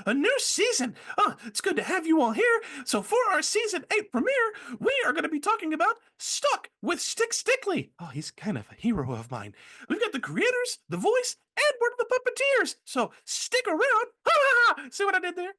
a new season. It's good to have you all here. So for our season 8 premiere, we are going to be talking about Stuck with Stick Stickly. Oh, he's kind of a hero of mine. We've got the creators, the voice, and one of the Puppeteers. So stick around. See what I did there?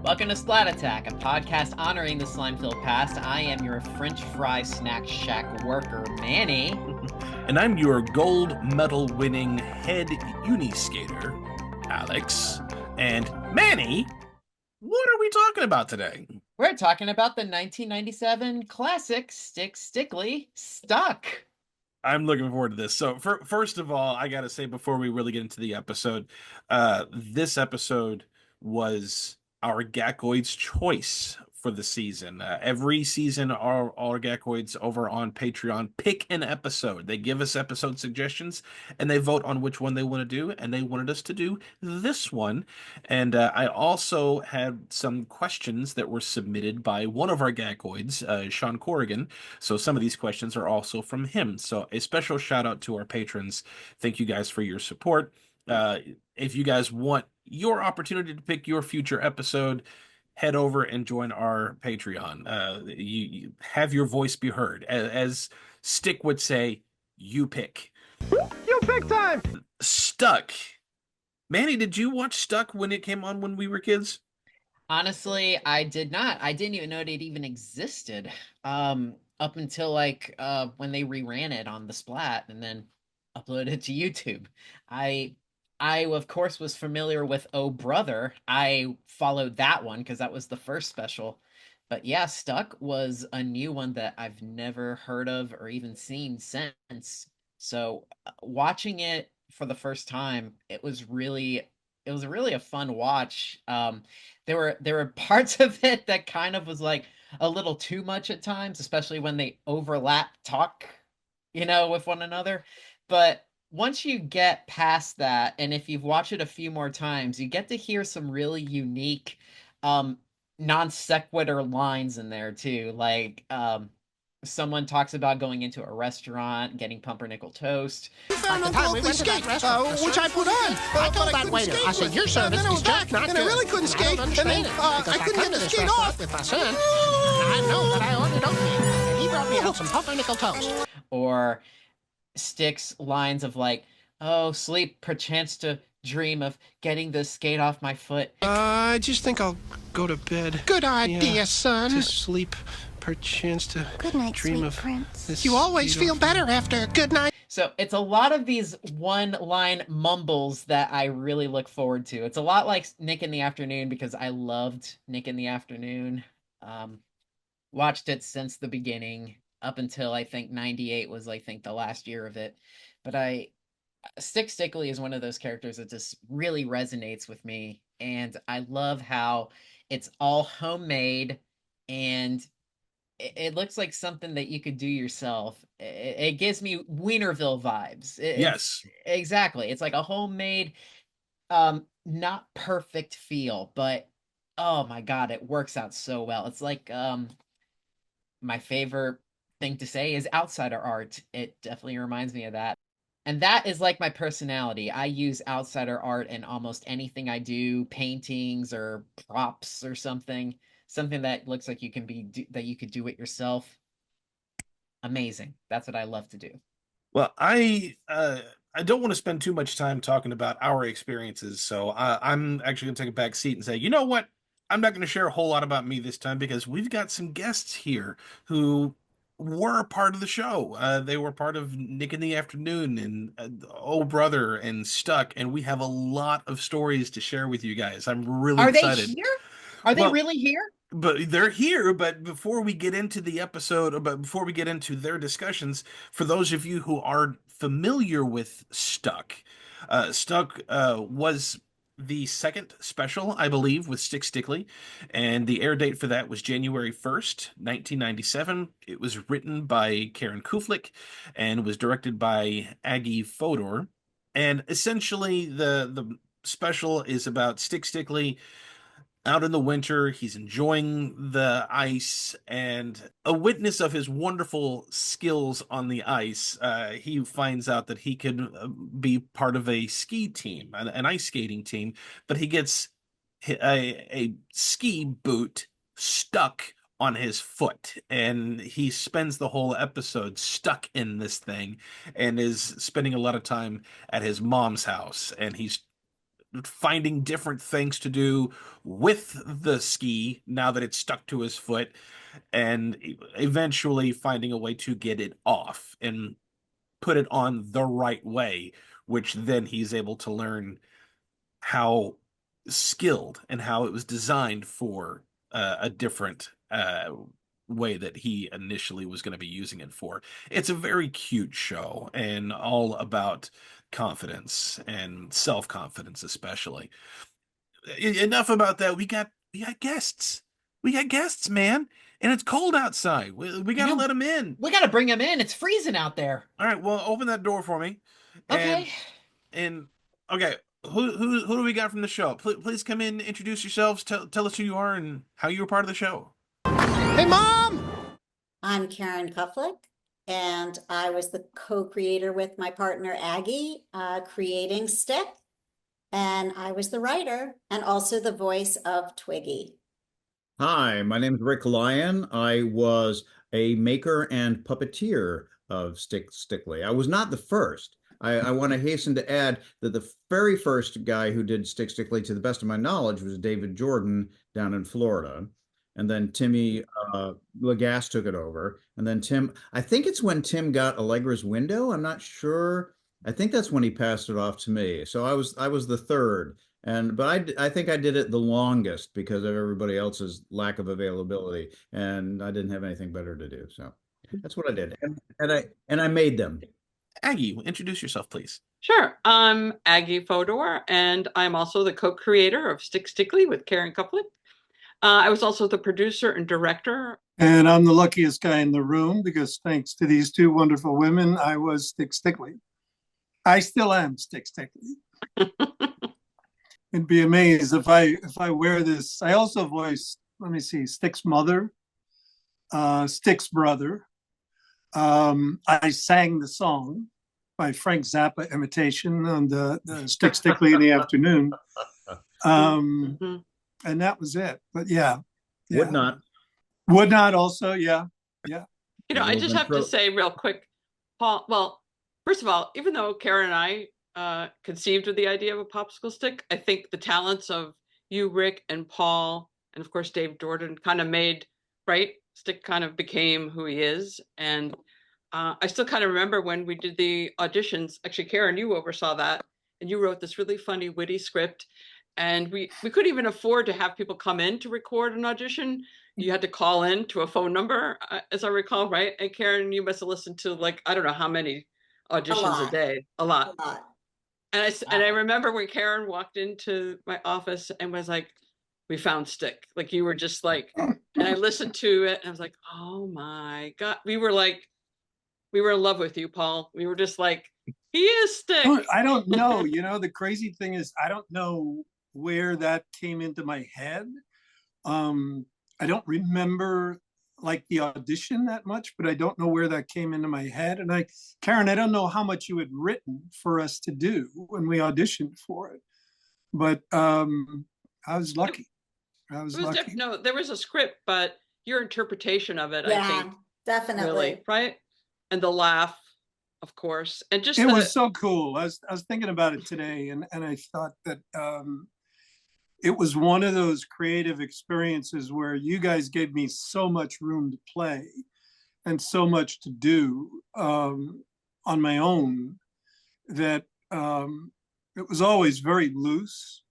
Welcome to Splat Attack, a podcast honoring the slime-filled past. I am your French fry snack shack worker, Manny. And I'm your gold medal winning head uni skater, Alex. And Manny, what are we talking about today? We're talking about the 1997 classic Stick Stickly Stuck. I'm looking forward to this. So first of all, I got to say before we really get into the episode, this episode was our Gakoid's choice for the season. Every season, our Gakoids over on Patreon pick an episode. They give us episode suggestions, and they vote on which one they want to do, and they wanted us to do this one. And I also had some questions that were submitted by one of our Gakoids, Sean Corrigan. So some of these questions are also from him. So a special shout out to our patrons. Thank you guys for your support. If you guys want your opportunity to pick your future episode, head over and join our Patreon. You have your voice be heard. As Stick would say, you pick. You pick time! Stuck. Manny, did you watch Stuck when it came on when we were kids? Honestly, I did not. I didn't even know it even existed. Up until when they reran it on the Splat and then uploaded it to YouTube. I, of course, was familiar with Oh Brother. I followed that one because that was the first special. But yeah, Stuck was a new one that I've never heard of or even seen since. So watching it for the first time, it was really a fun watch. There were parts of it that kind of was like a little too much at times, especially when they overlap talk, with one another. But once you get past that, and if you've watched it a few more times, you get to hear some really unique non sequitur lines in there too. Like someone talks about going into a restaurant, getting pumpernickel toast. You found Uncle Oakley's skate, which I put on. I told that waiter, I said, your service is just not good. And I really couldn't skate, and then I couldn't get the skate off. With my son, I know that I ordered oatmeal, and he brought me out some pumpernickel toast. Or Stick's lines of like, oh, sleep perchance to dream of getting the skate off my foot. I just think I'll go to bed. Good idea, son. To sleep perchance to good night, dream sweet of prince. You always feel better after a good night. So it's a lot of these one-line mumbles that I really look forward to. It's a lot like Nick in the Afternoon because I loved Nick in the Afternoon. Watched it since the beginning. Up until I think 98 was the last year of it. But Stick Stickly is one of those characters that just really resonates with me. And I love how it's all homemade and it looks like something that you could do yourself. It gives me Wienerville vibes. Yes. Exactly. It's like a homemade, not perfect feel, but oh my God, it works out so well. It's like my favorite thing to say is outsider art. It definitely reminds me of that. And that is like my personality. I use outsider art in almost anything I do, paintings or props or something that looks like you could do it yourself. Amazing. That's what I love to do. Well, I don't want to spend too much time talking about our experiences, so I'm actually going to take a back seat and say, you know what? I'm not going to share a whole lot about me this time because we've got some guests here who were a part of the show. They were part of Nick in the Afternoon and Oh Brother and Stuck, and we have a lot of stories to share with you guys. I'm really excited. Are they here? Are they really here? But they're here. But before we get into the episode, before we get into their discussions, for those of you who aren't familiar with Stuck, Stuck was the second special, I believe, with Stick Stickly, and the air date for that was January 1st, 1997. It was written by Karen Kuflik and was directed by Aggie Fodor. And essentially, the special is about Stick Stickly out in the winter. He's enjoying the ice, and a witness of his wonderful skills on the ice, he finds out that he could be part of a ski team, an ice skating team, but he gets a ski boot stuck on his foot, and he spends the whole episode stuck in this thing and is spending a lot of time at his mom's house, and he's finding different things to do with the ski now that it's stuck to his foot, and eventually finding a way to get it off and put it on the right way, which then he's able to learn how skilled and how it was designed for a different way that he initially was going to be using it for. It's a very cute show and all about confidence and self-confidence, especially. Enough about that. We got guests. We got guests, man. And it's cold outside. We got to let them in. We got to bring them in. It's freezing out there. All right, well, open that door for me. Okay. And okay, who do we got from the show? Please come in, introduce yourselves, tell us who you are and how you were part of the show. Hey, Mom! I'm Karen Kuflik, and I was the co-creator with my partner Aggie, creating Stick, and I was the writer and also the voice of Twiggy. Hi, my name is Rick Lyon. I was a maker and puppeteer of Stickly. I was not the first. I want to hasten to add that the very first guy who did Stickly, to the best of my knowledge, was David Jordan down in Florida. And then Timmy Lagasse took it over. And then Tim, I think it's when Tim got Allegra's Window. I'm not sure. I think that's when he passed it off to me. So I was the third. But I think I did it the longest because of everybody else's lack of availability, and I didn't have anything better to do. So that's what I did. And I made them. Aggie, introduce yourself, please. Sure. I'm Aggie Fodor, and I'm also the co-creator of Stickly with Karen Kuflik. I was also the producer and director. And I'm the luckiest guy in the room because thanks to these two wonderful women, I was Stickly. I still am Stickly. I'd be amazed if I wear this. I also voiced, let me see, Stick's mother, Stick's brother. I sang the song by Frank Zappa imitation on the Stickly in the afternoon. And that was it. But yeah. Would not also, yeah. I just have to say real quick, Paul, well, first of all, even though Karen and I conceived of the idea of a popsicle stick, I think the talents of you, Rick, and Paul, and of course Dave Jordan kind of made, right? Stick kind of became who he is. And I still kind of remember when we did the auditions. Actually, Karen, you oversaw that, and you wrote this really funny, witty script. And we couldn't even afford to have people come in to record an audition. You had to call in to a phone number, as I recall, right? And Karen, you must have listened to I don't know how many auditions a day. A lot. And I remember when Karen walked into my office and was like, "We found Stick." Like you were just like, and I listened to it and I was like, "Oh my God." We were in love with you, Paul. We were just like, he is Stick. I don't know. The crazy thing is, I don't know where that came into my head. I don't remember the audition that much, but I don't know where that came into my head. And Karen, I don't know how much you had written for us to do when we auditioned for it, but I was lucky. No, there was a script, but your interpretation of it, Yeah, I think, definitely. really, right? And the laugh, of course, and just it was so cool. I was thinking about it today, and I thought that it was one of those creative experiences where you guys gave me so much room to play and so much to do on my own that it was always very loose,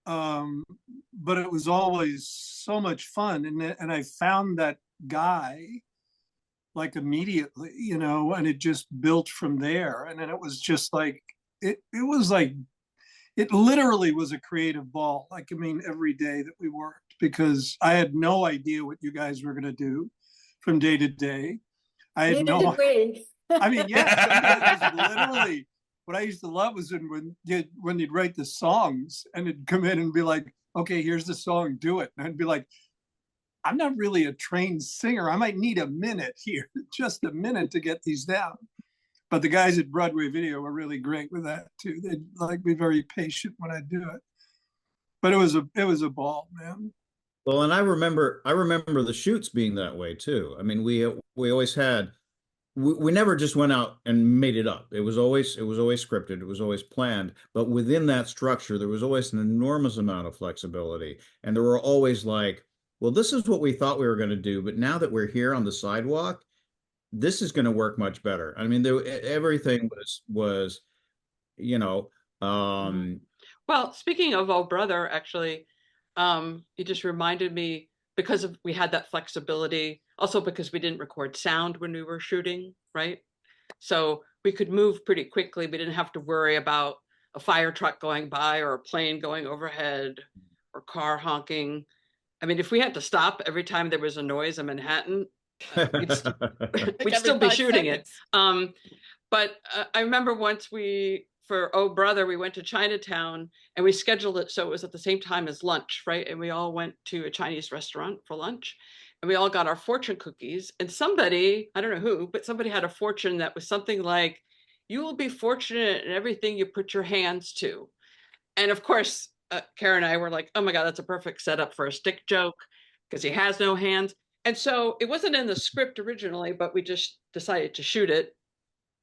but it was always so much fun. And I found that guy immediately, and it just built from there. And then it was just it literally was a creative ball. Every day that we worked, because I had no idea what you guys were going to do from day to day. I had no idea. Literally what I used to love was when you'd write the songs and it'd come in and be like, okay, here's the song, do it. And I'd be like, I'm not really a trained singer. I might need a minute here, just a minute to get these down. But the guys at Broadway Video were really great with that too. They'd like be very patient when I do it. But it was a ball, man. Well, and I remember the shoots being that way too. I mean, we always had we never just went out and made it up. It was always scripted. It was always planned. But within that structure, there was always an enormous amount of flexibility. And there were always like, well, this is what we thought we were going to do, but now that we're here on the sidewalk, this is going to work much better. I mean, everything was, you know. Well, speaking of Oh Brother, actually, you just reminded me, because we had that flexibility, also because we didn't record sound when we were shooting, right? So we could move pretty quickly. We didn't have to worry about a fire truck going by or a plane going overhead or car honking. I mean, if we had to stop every time there was a noise in Manhattan, we'd still be shooting it. But I remember once for Oh Brother, we went to Chinatown and we scheduled it so it was at the same time as lunch, right? And we all went to a Chinese restaurant for lunch and we all got our fortune cookies. And somebody, I don't know who, but somebody had a fortune that was something like, you will be fortunate in everything you put your hands to. And of course, Karen and I were like, oh my God, that's a perfect setup for a stick joke because he has no hands. And so it wasn't in the script originally, but we just decided to shoot it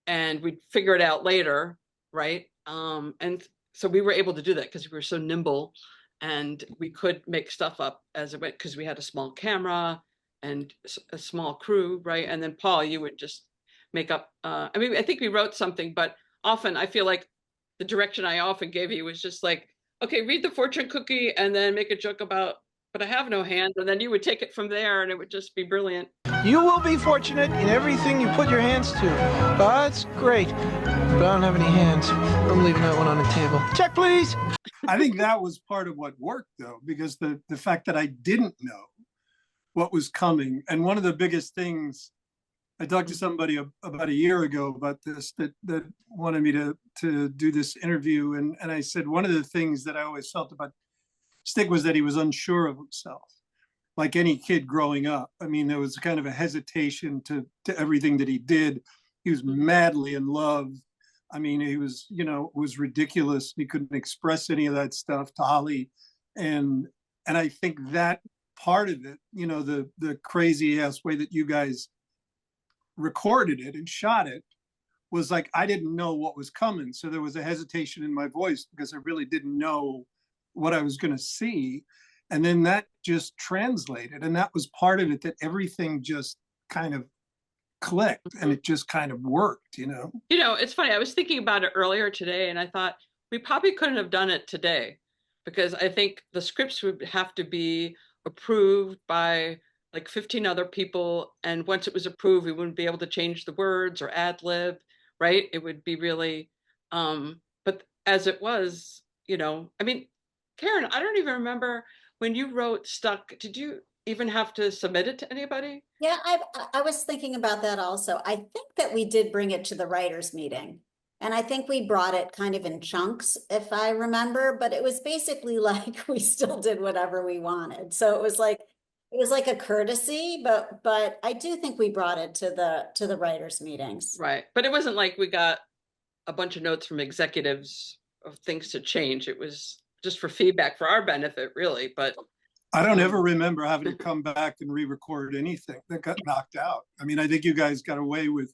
and we'd figure it out later, right? And so we were able to do that because we were so nimble and we could make stuff up as it went because we had a small camera and a small crew, right? And then Paul, you would just make up, I mean, I think we wrote something, but often I feel like the direction I often gave you was just like, okay, read the fortune cookie and then make a joke about, but I have no hands. And then you would take it from there and it would just be brilliant. You will be fortunate in everything you put your hands to. That's great. But I don't have any hands. I'm leaving that one on the table. Check, please. I think that was part of what worked, though, because the fact that I didn't know what was coming. And one of the biggest things, I talked to somebody about a year ago about this that wanted me to do this interview. And I said, one of the things that I always felt about Stick was that he was unsure of himself, like any kid growing up. I mean, there was kind of a hesitation to everything that he did. He was madly in love. I mean, he was, you know, it was ridiculous. He couldn't express any of that stuff to Holly. And I think that part of it, you know, the crazy ass way that you guys recorded it and shot it was like, I didn't know what was coming. So there was a hesitation in my voice because I really didn't know what I was going to see. And then that just translated. And that was part of it, that everything just kind of clicked and it just kind of worked, you know? You know, it's funny. I was thinking about it earlier today and I thought we probably couldn't have done it today because I think the scripts would have to be approved by like 15 other people. And once it was approved, we wouldn't be able to change the words or ad lib, right? It would be really, but as it was, you know, I mean, Karen, I don't even remember when you wrote Stuck, did you even have to submit it to anybody? Yeah, I was thinking about that also. I think that we did bring it to the writers' meeting. And I think we brought it kind of in chunks, if I remember, but it was basically like we still did whatever we wanted. So it was like a courtesy, but I do think we brought it to the writers' meetings. Right. But it wasn't like we got a bunch of notes from executives of things to change. It was just for feedback for our benefit, really. But I don't ever remember having to come back and re-record anything that got knocked out. I mean, I think you guys got away with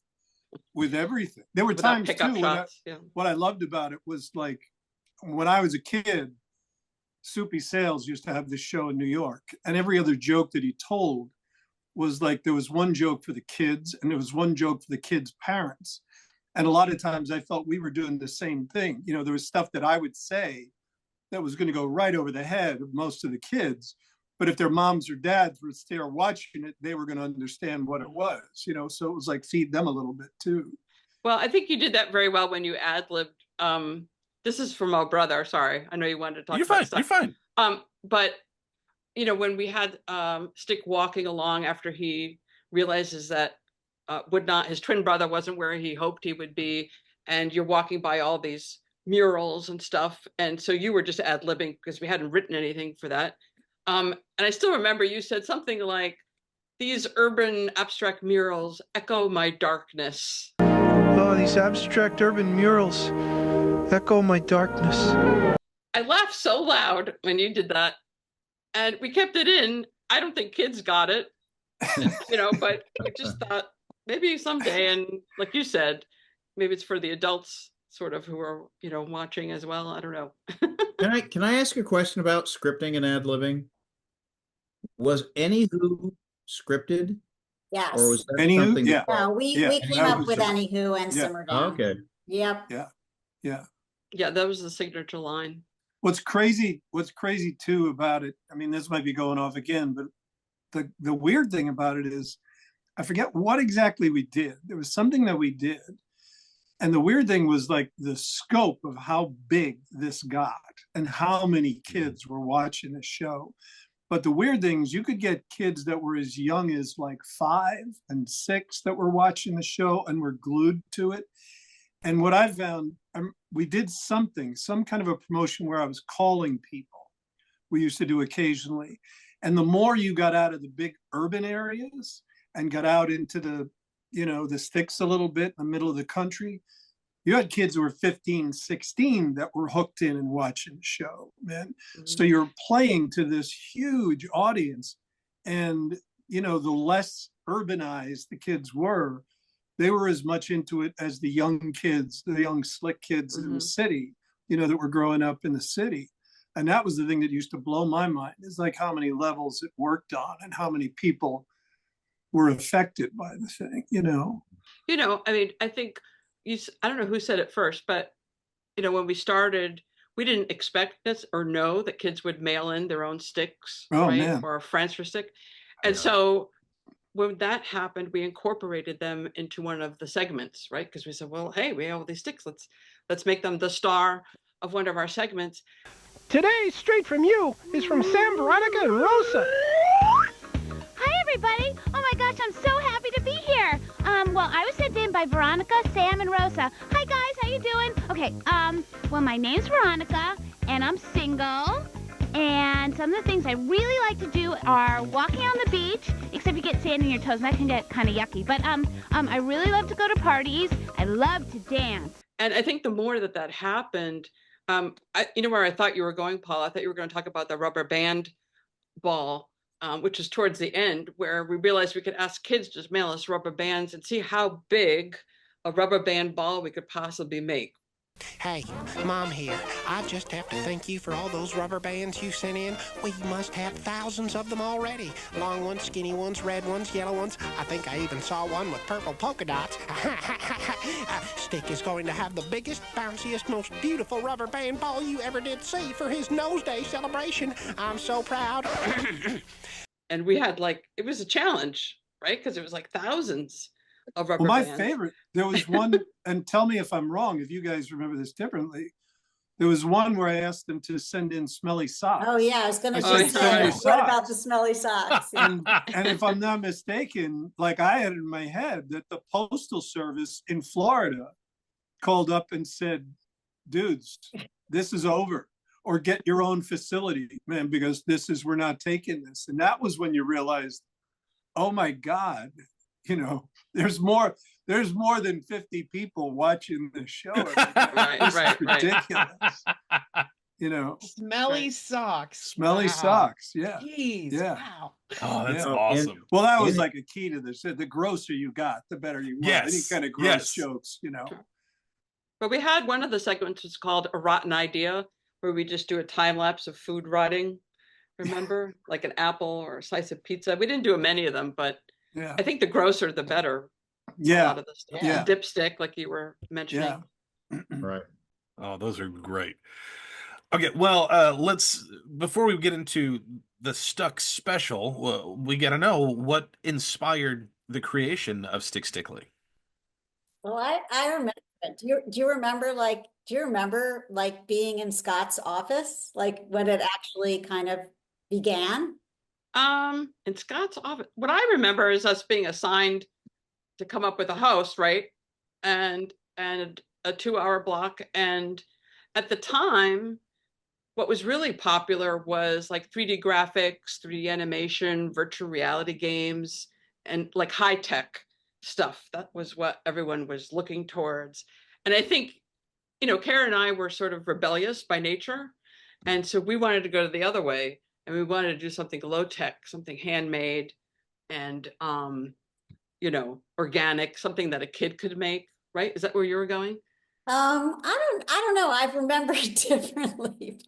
everything. There were times too what I loved about it was like when I was a kid, Soupy Sales used to have this show in New York, and every other joke that he told was like there was one joke for the kids and there was one joke for the kids' parents. And a lot of times I felt we were doing the same thing. You know, there was stuff that I would say that was going to go right over the head of most of the kids. But if their moms or dads were there watching it, they were going to understand what it was, you know? So it was like feed them a little bit too. Well, I think you did that very well when you ad-libbed. This is from Oh Brother. Sorry. I know you wanted to talk about stuff. You're fine. But, you know, when we had Stick walking along after he realizes that his twin brother wasn't where he hoped he would be, and you're walking by all these murals and stuff. And so you were just ad-libbing because we hadn't written anything for that. And I still remember you said something like, these urban abstract murals echo my darkness. Oh, these abstract urban murals echo my darkness. I laughed so loud when you did that. And we kept it in. I don't think kids got it, but I just thought maybe someday, and like you said, maybe it's for the adults sort of who are, watching as well. I don't know. Can I ask a question about scripting and ad-libbing? Was Anywho scripted? Yes. Or was that Anywho? something? Yeah. No, we came up with Anywho and Simmer Down. Okay. Yep. Yeah, that was the signature line. What's crazy too about it, I mean, this might be going off again, but the weird thing about it is, I forget what exactly we did. There was something that we did. And the weird thing was like the scope of how big this got and how many kids were watching the show. But the weird thing is you could get kids that were as young as like 5 and 6 that were watching the show and were glued to it. And what I found, we did some kind of a promotion where I was calling people. We used to do occasionally. And the more you got out of the big urban areas and got out into the, the sticks a little bit in the middle of the country, you had kids who were 15, 16 that were hooked in and watching the show, man. Mm-hmm. So you're playing to this huge audience. And, the less urbanized the kids were, they were as much into it as the young kids, the young slick kids in the city, that were growing up in the city. And that was the thing that used to blow my mind, is like how many levels it worked on and how many people were affected by the thing, I mean, I think I don't know who said it first, but, when we started, we didn't expect this or know that kids would mail in their own sticks, right? Man. Or a friends for stick. And so when that happened, we incorporated them into one of the segments, right? Because we said, well, hey, we have all these sticks. Let's make them the star of one of our segments. Today, Straight From You is from Sam, Veronica, and Rosa. Hi, everybody. Oh, my gosh, I'm so happy to be here. Well, I was sent in by Veronica, Sam, and Rosa. Hi, guys. How you doing? Okay, well, my name's Veronica, and I'm single. And some of the things I really like to do are walking on the beach, except you get sand in your toes, and that can get kind of yucky. But I really love to go to parties. I love to dance. And I think the more that happened, where I thought you were going, Paul, I thought you were going to talk about the rubber band ball, which is towards the end, where we realized we could ask kids to just mail us rubber bands and see how big a rubber band ball we could possibly make. Hey, Mom here. I just have to thank you for all those rubber bands you sent in. We must have thousands of them already. Long ones, skinny ones, red ones, yellow ones. I think I even saw one with purple polka dots. Stick is going to have the biggest, bounciest, most beautiful rubber band ball you ever did see for his Nose Day celebration. I'm so proud. And we had it was a challenge, right? Because it was thousands of rubber bands. My favorite, there was one, and tell me if I'm wrong, if you guys remember this differently. There was one where I asked them to send in smelly socks. Oh yeah, I was going to say, what about the smelly socks? And if I'm not mistaken, I had in my head that the Postal Service in Florida called up and said, dudes, this is over, or get your own facility, man, because we're not taking this. And that was when you realized, oh my God, there's more than 50 people watching this show. Right. Ridiculous. Smelly socks. Smelly socks. Yeah. Jeez. Yeah. Wow. Oh, that's awesome. Well, that was a key to this. The grosser you got, the better you were. Any kind of gross jokes, But we had one of the segments was called A Rotten Idea, where we just do a time lapse of food rotting. Remember? Like an apple or a slice of pizza. We didn't do many of them, but yeah. I think the grosser, the better. Yeah. A lot of the stuff. Yeah. Dipstick, like you were mentioning. Yeah. Right. Oh, those are great. Okay, well, before we get into the Stuck special, we got to know what inspired the creation of Stick Stickly. Well, I remember. Do you remember being in Scott's office, when it actually kind of began? In Scott's office, what I remember is us being assigned to come up with a host, right? And a 2-hour block, and at the time, what was really popular was like 3D graphics, 3D animation, virtual reality games, and like high tech stuff. That was what everyone was looking towards. And I think, Karen and I were sort of rebellious by nature. And so we wanted to go the other way, and we wanted to do something low tech, something handmade and, organic, something that a kid could make, right? Is that where you were going? I don't know. I remember it differently,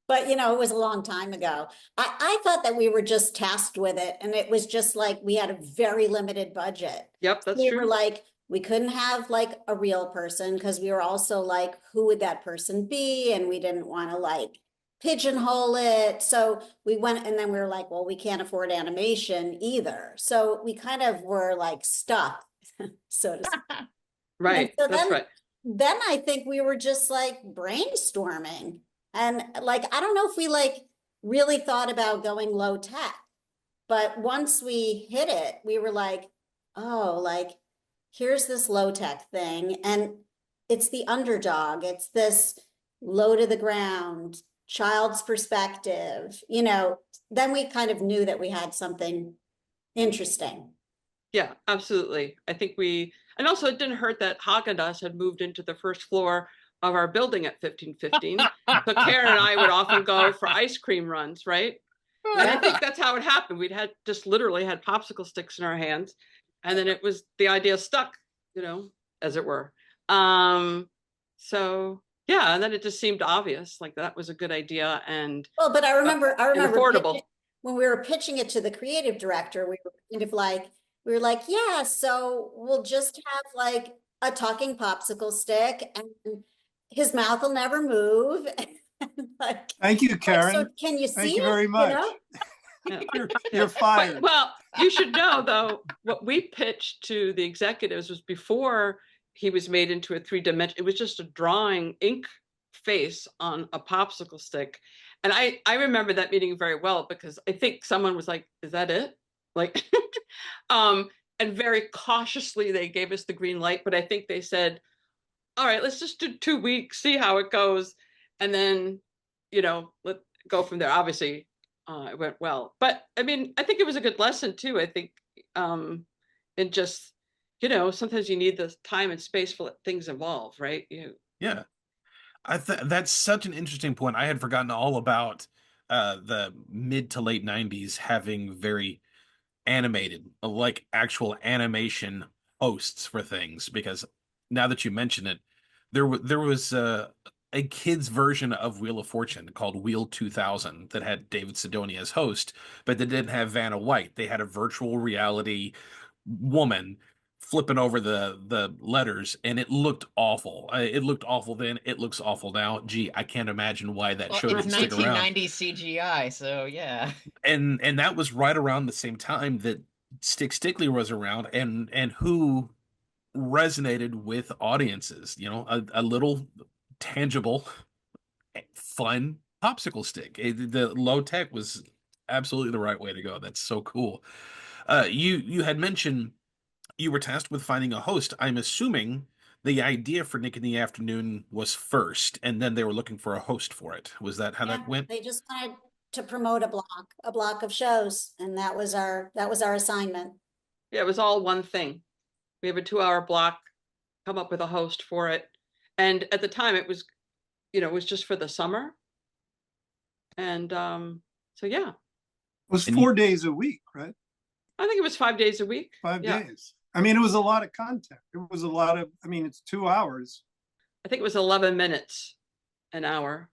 but it was a long time ago. I thought that we were just tasked with it, and it was just like we had a very limited budget. Yep, that's we true. We were like, we couldn't have like a real person because we were also like, who would that person be? And we didn't want to like pigeonhole it. So we went, and then we were like, well, we can't afford animation either. So we kind of were like stuck, so to speak. Right, so that's right. Then I think we were just like brainstorming, and like, I don't know if we like really thought about going low tech, but once we hit it, we were like, oh, like, here's this low tech thing, and it's the underdog. It's this low to the ground, child's perspective, then we kind of knew that we had something interesting. Yeah, absolutely. I think and also it didn't hurt that Haagen-Dazs had moved into the first floor of our building at 1515. So Karen and I would often go for ice cream runs, right? And I think that's how it happened. We'd just literally had popsicle sticks in our hands, and then the idea stuck, as it were. So yeah, and then it just seemed obvious, like that was a good idea. And but I remember affordable. When we were pitching it to the creative director, we were kind of like, yeah, so we'll just have like a talking popsicle stick, and his mouth will never move. Like, thank you, Karen. So can you see? Thank you very much. You're fired. Well, you should know though, what we pitched to the executives was before he was made into a 3-dimensional. It was just a drawing ink face on a popsicle stick. And I remember that meeting very well, because I think someone was like, is that it? Like, and very cautiously they gave us the green light, but I think they said, all right, let's just do 2 weeks, see how it goes. And then, let go from there. Obviously, it went well, but I mean, I think it was a good lesson too. I think, and just, sometimes you need the time and space for things evolve, right? Yeah. That's such an interesting point. I had forgotten all about the mid to late 90s having very animated, like actual animation hosts for things, because now that you mention it, there was a kids version of Wheel of Fortune called Wheel 2000 that had David Sidoni as host, but they didn't have Vanna White. They had a virtual reality woman flipping over the letters, and it looked awful. It looked awful then. It looks awful now. Gee, I can't imagine why that show didn't stick around. 1990 CGI, so yeah. And that was right around the same time that Stick Stickly was around, and who resonated with audiences. A little tangible, fun popsicle stick. The low tech was absolutely the right way to go. That's so cool. You had mentioned you were tasked with finding a host. I'm assuming the idea for Nick in the Afternoon was first, and then they were looking for a host for it. Was that how that went? They just wanted to promote a block of shows, and that was our assignment. Yeah, it was all one thing. We have a 2-hour block, come up with a host for it. And at the time it was, it was just for the summer. And so yeah. It was 4 days a week, right? I think it was 5 days a week. 5 days. I mean, it was a lot of content. It was a lot of, it's 2 hours. I think it was 11 minutes an hour.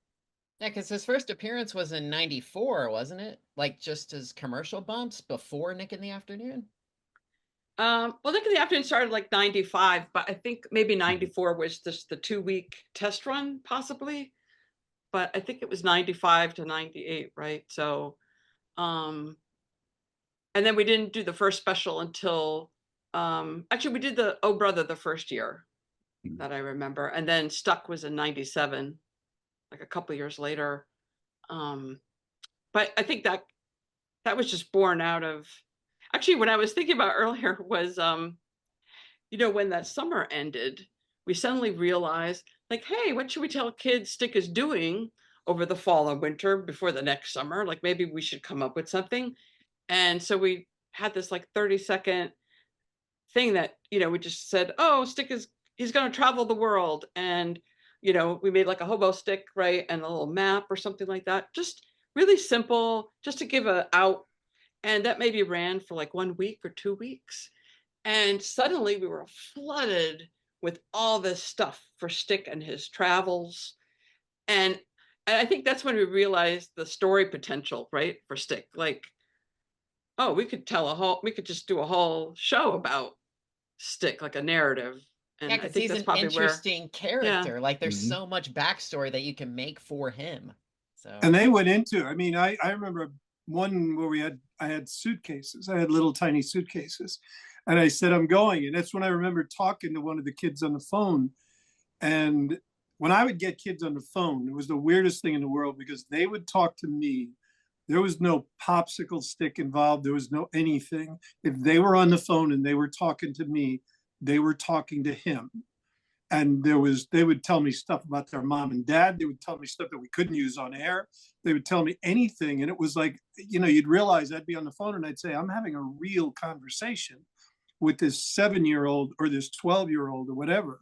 Yeah, because his first appearance was in 94, wasn't it? Like just as commercial bumps before Nick in the Afternoon? Well, Nick in the Afternoon started like 95, but I think maybe 94 was just the 2-week test run, possibly. But I think it was 95 to 98, right? So, and then we didn't do the first special until, actually we did the Oh Brother the first year that I remember. And then Stuck was in 97, like a couple of years later. But I think that was just born out of, actually what I was thinking about earlier was, when that summer ended, we suddenly realized, like, hey, what should we tell kids Stick is doing over the fall and winter before the next summer? Like, maybe we should come up with something. And so we had this like 30-second thing that, we just said, oh, he's going to travel the world. And, we made like a hobo stick, right? And a little map or something like that. Just really simple, just to give a out. And that maybe ran for like 1 week or 2 weeks. And suddenly we were flooded with all this stuff for Stick and his travels. And I think that's when we realized the story potential, right, for Stick. Like, oh, we could just do a whole show about Stick, like a narrative. And yeah, I because think he's that's an probably interesting character. Yeah. Like, there's so much backstory that you can make for him. So. And they went into, I remember one where I had suitcases. I had little tiny suitcases. And I said, I'm going. And that's when I remember talking to one of the kids on the phone. And when I would get kids on the phone, it was the weirdest thing in the world because they would talk to me. There was no popsicle stick involved. There was no anything. If they were on the phone and they were talking to me, they were talking to him. And they would tell me stuff about their mom and dad. They would tell me stuff that we couldn't use on air. They would tell me anything. And it was like, you'd realize I'd be on the phone and I'd say, I'm having a real conversation with this 7-year-old or this 12-year-old or whatever.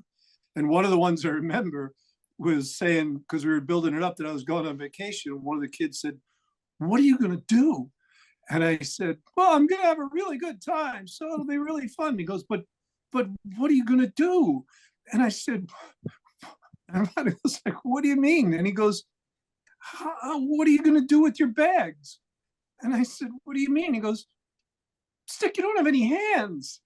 And one of the ones I remember was saying, because we were building it up, that I was going on vacation. One of the kids said, what are you going to do? And I said, well, I'm going to have a really good time. So it'll be really fun. He goes, but what are you going to do? And I said, I was like, what do you mean? And he goes, what are you going to do with your bags? And I said, what do you mean? He goes, Stick, you don't have any hands.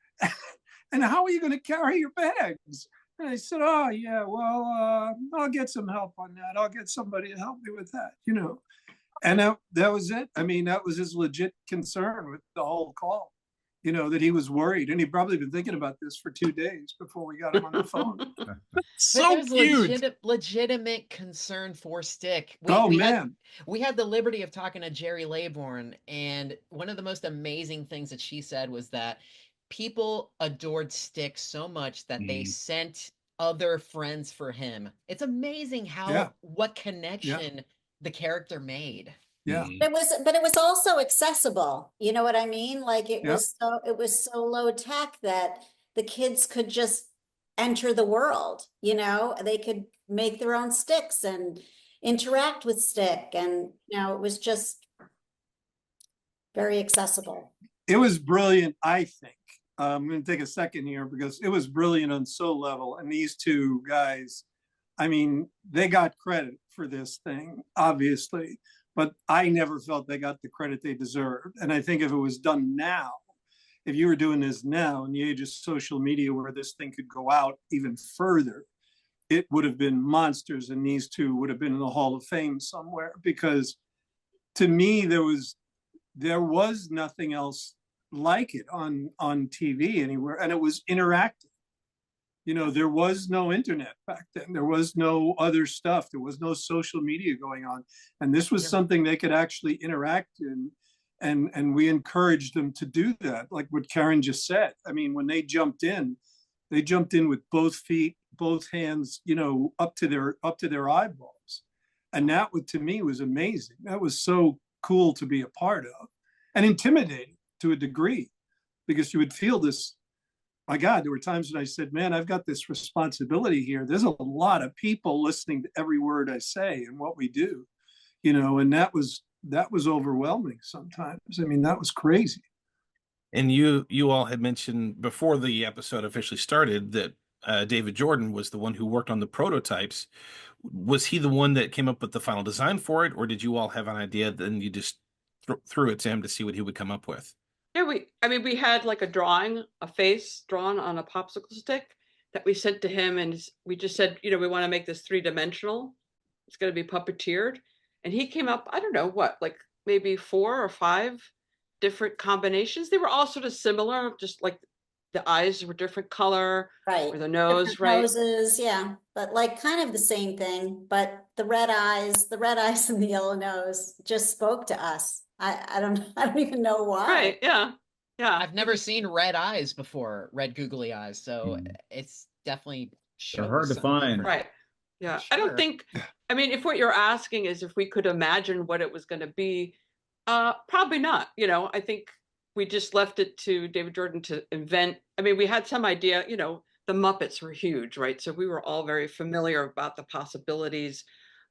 And how are you going to carry your bags? And I said, oh, yeah, well, I'll get some help on that. I'll get somebody to help me with that, And that was it. That was his legit concern with the whole call, that he was worried. And he'd probably been thinking about this for 2 days before we got him on the phone. So cute. Legitimate concern for Stick. We had the liberty of talking to Jerry Laybourne, and one of the most amazing things that she said was that people adored Stick so much that they sent other friends for him. It's amazing what connection the character made. Yeah. But it was also accessible. You know what I mean? Like it was so low tech that the kids could just enter the world, they could make their own sticks and interact with Stick. And, it was just very accessible. It was brilliant, I think. I'm going to take a second here because it was brilliant on so level. And these two guys, they got credit for this thing, obviously, but I never felt they got the credit they deserved. And I think if it was done now, if you were doing this now in the age of social media where this thing could go out even further, it would have been monsters. And these two would have been in the Hall of Fame somewhere, because to me, there was nothing else like it on TV anywhere. And it was interactive. There was no internet back then. There was no other stuff. There was no social media going on. And this was something they could actually interact in. And we encouraged them to do that. Like what Karen just said. When they jumped in with both feet, both hands, up to their eyeballs. And that to me was amazing. That was so cool to be a part of, and intimidating to a degree, because you would feel this, my God, there were times when I said, man, I've got this responsibility here. There's a lot of people listening to every word I say and what we do, and that was overwhelming sometimes. That was crazy. And you all had mentioned before the episode officially started that David Jordan was the one who worked on the prototypes. Was he the one that came up with the final design for it, or did you all have an idea, then you just threw it to him to see what he would come up with? Yeah, we had like a face drawn on a popsicle stick that we sent to him, and we just said, we want to make this 3-dimensional. It's going to be puppeteered. And he came up, I don't know what, like maybe 4 or 5 different combinations. They were all sort of similar, just like the eyes were different color, right? Or the nose, different right? Noses, yeah, but like kind of the same thing. But the red eyes and the yellow nose just spoke to us. I don't even know why. Right? Yeah. I've never seen red eyes before, red googly eyes. So it's definitely They're hard to find. Right. Yeah. Sure. I don't think, I mean, if what you're asking is if we could imagine what it was going to be, probably not. You know, I think we just left it to David Jordan to invent. I mean, we had some idea, you know, the Muppets were huge, right? So we were all very familiar about the possibilities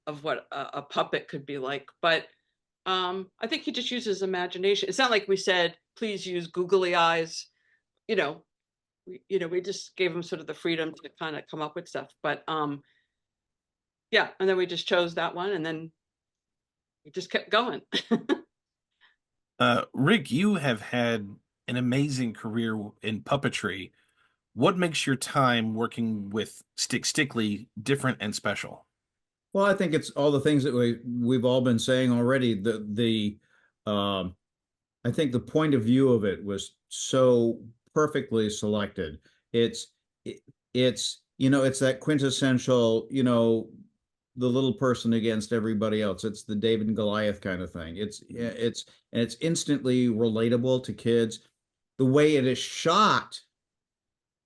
of what a puppet could be like. But I think he just uses imagination. It's not like we said, please use googly eyes. You know, we just gave him sort of the freedom to kind of come up with stuff. But yeah, and then we just chose that one, and then we just kept going. Rick, you have had an amazing career in puppetry. What makes your time working with Stickly different and special? Well, I think it's all the things that we've all been saying already. I think the point of view of it was so perfectly selected. It's it's that quintessential, the little person against everybody else. It's the David and Goliath kind of thing. It's instantly relatable to kids. The way it is shot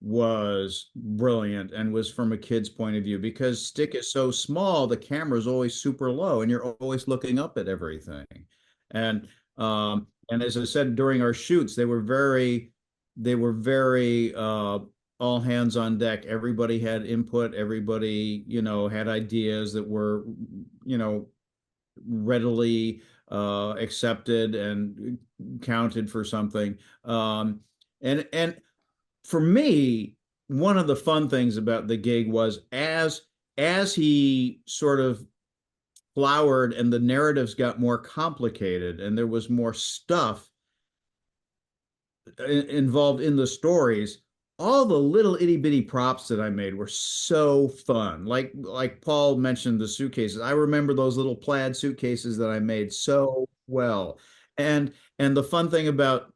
was brilliant and was from a kid's point of view, because Stick is so small, the camera is always super low and you're always looking up at everything. And as I said, during our shoots, they were very all hands on deck. Everybody had input. Everybody, had ideas that were, readily accepted and counted for something. And for me, one of the fun things about the gig was as he sort of flowered and the narratives got more complicated and there was more stuff involved in the stories, all the little itty bitty props that I made were so fun. Like Paul mentioned, the suitcases. I remember those little plaid suitcases that I made so well. And the fun thing about,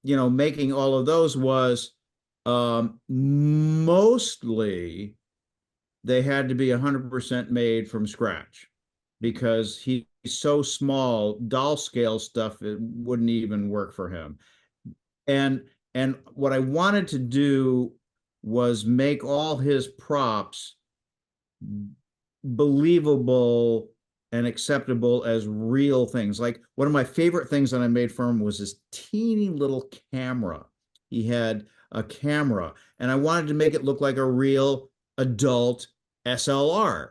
making all of those was mostly they had to be 100% made from scratch, because he's so small, doll scale stuff, it wouldn't even work for him. And what I wanted to do was make all his props believable and acceptable as real things. Like, one of my favorite things that I made for him was this teeny little camera. He had a camera, and I wanted to make it look like a real adult SLR,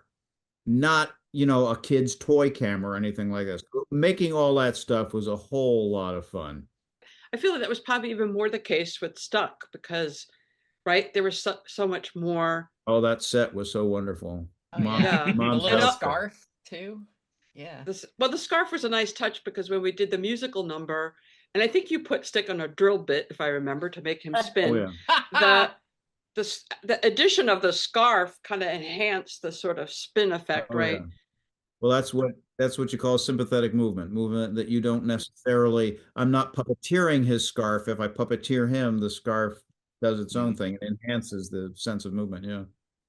not, a kid's toy camera or anything like this. Making all that stuff was a whole lot of fun. I feel like that was probably even more the case with Stuck, because, right, there was so much more. Oh, that set was so wonderful. Oh, yeah. The little scarf too. Yeah. The scarf was a nice touch, because when we did the musical number, and I think you put Stick on a drill bit, if I remember, to make him spin. Oh, yeah. The addition of the scarf kind of enhanced the sort of spin effect, right? Yeah. Well, that's what you call sympathetic movement that you don't necessarily. I'm not puppeteering his scarf. If I puppeteer him, the scarf does its own thing. It enhances the sense of movement. Yeah.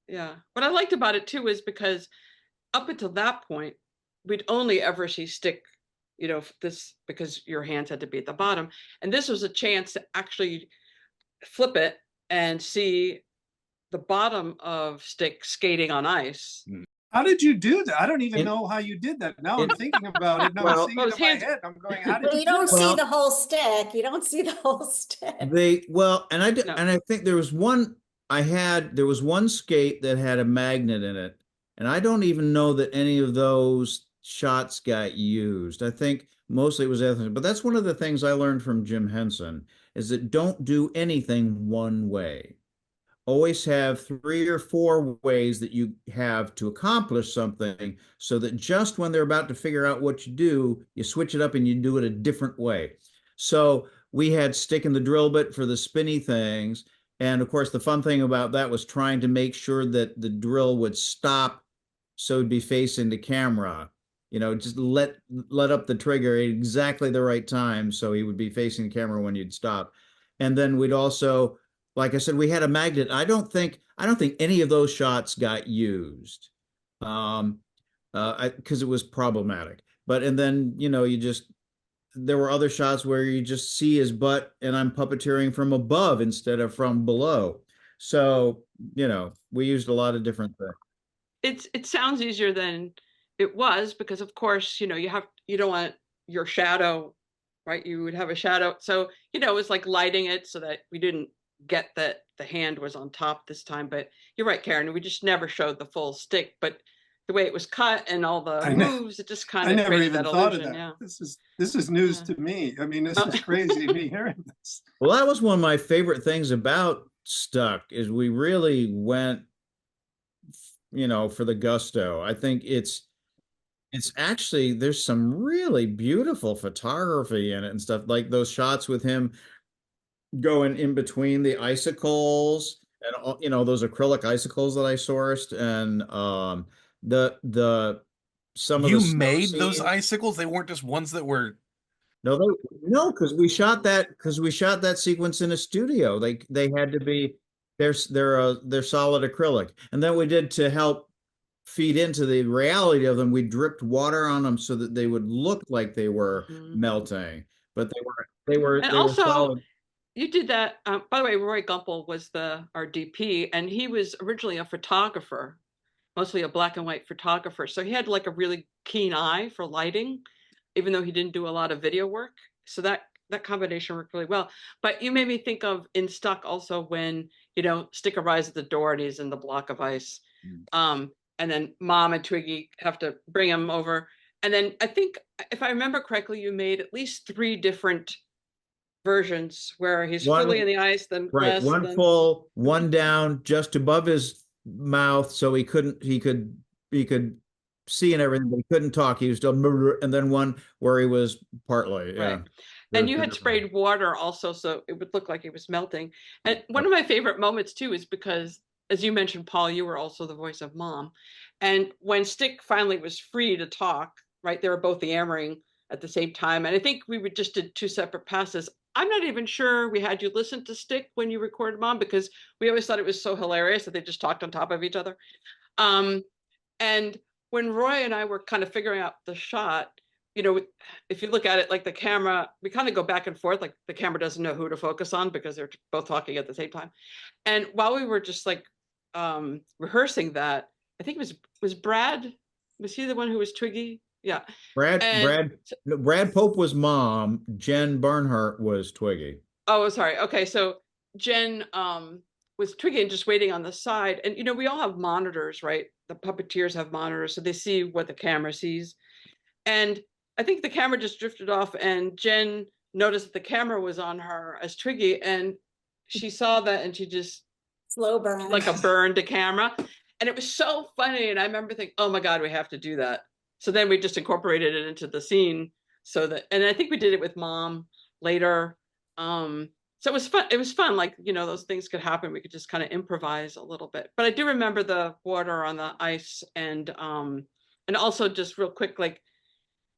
Yeah. What I liked about it too is because up until that point, we'd only ever see Stick, because your hands had to be at the bottom, and this was a chance to actually flip it and see the bottom of Stick skating on ice. How did you do that? I don't even know how you did that. Now I'm thinking about it. Now I'm seeing it in my head. I'm going, how did you don't see the whole stick. You don't see the whole stick. And I think there was one skate that had a magnet in it. And I don't even know that any of those shots got used. I think mostly it was ethnic. But that's one of the things I learned from Jim Henson, is that don't do anything one way. Always have 3 or 4 ways that you have to accomplish something, so that just when they're about to figure out what you do, you switch it up and you do it a different way. So we had Stick in the drill bit for the spinny things. And of course, the fun thing about that was trying to make sure that the drill would stop so it'd be facing the camera. Just let up the trigger at exactly the right time so he would be facing the camera when you'd stop. And then we'd also, like I said, we had a magnet. I don't think any of those shots got used, because it was problematic. And then there were other shots where you just see his butt and I'm puppeteering from above instead of from below. So, we used a lot of different things. It sounds easier than it was, because of course, you don't want your shadow, right? You would have a shadow. So, it was like lighting it so that we didn't get that the hand was on top this time. But you're right, Karen, we just never showed the full stick, but the way it was cut and all the moves, it just kind of created that illusion. Yeah. This is news to me. I mean, this is crazy me hearing this. Well, that was one of my favorite things about Stuck, is we really went, for the gusto. I think it's actually, there's some really beautiful photography in it and stuff, like those shots with him going in between the icicles and those acrylic icicles that I sourced, and some of you made those icicles. They weren't just ones that were. No, because we shot that sequence in a studio. They had to be, they're solid acrylic, and then we did, to help feed into the reality of them, we dripped water on them so that they would look like they were melting, but they were solid. You did that. By the way, Roy Gumpel was our DP, and he was originally a photographer, mostly a black and white photographer. So he had like a really keen eye for lighting, even though he didn't do a lot of video work. So that combination worked really well. But you made me think of in Stuck also when, Stick arrives at the door and he's in the block of ice. And then Mom and Twiggy have to bring him over. And then I think, if I remember correctly, you made at least 3 different versions where he's fully in the ice, then right, one full, one down just above his mouth, so he could see and everything, but he couldn't talk. He was still, and then one where he was partly, right. And you had sprayed water also, so it would look like it was melting. And one of my favorite moments too is because, as you mentioned, Paul, you were also the voice of Mom, and when Stick finally was free to talk, right, they were both yammering at the same time, and I think we just did 2 separate passes. I'm not even sure we had you listen to Stick when you recorded Mom, because we always thought it was so hilarious that they just talked on top of each other. And when Roy and I were kind of figuring out the shot, if you look at it, like the camera, we kind of go back and forth, like the camera doesn't know who to focus on because they're both talking at the same time. And while we were just like rehearsing that, I think it was Brad, was he the one who was Twiggy? Yeah. Brad Pope was Mom. Jen Barnhart was Twiggy. Oh, sorry. Okay. So Jen was Twiggy and just waiting on the side. And, we all have monitors, right? The puppeteers have monitors, so they see what the camera sees. And I think the camera just drifted off, and Jen noticed that the camera was on her as Twiggy, and she saw that, and she just slow burn, like a burn to camera. And it was so funny. And I remember thinking, oh my God, we have to do that. So then we just incorporated it into the scene, and I think we did it with Mom later. So it was fun. It was fun. Like, those things could happen. We could just kind of improvise a little bit. But I do remember the water on the ice, and also just real quick, like,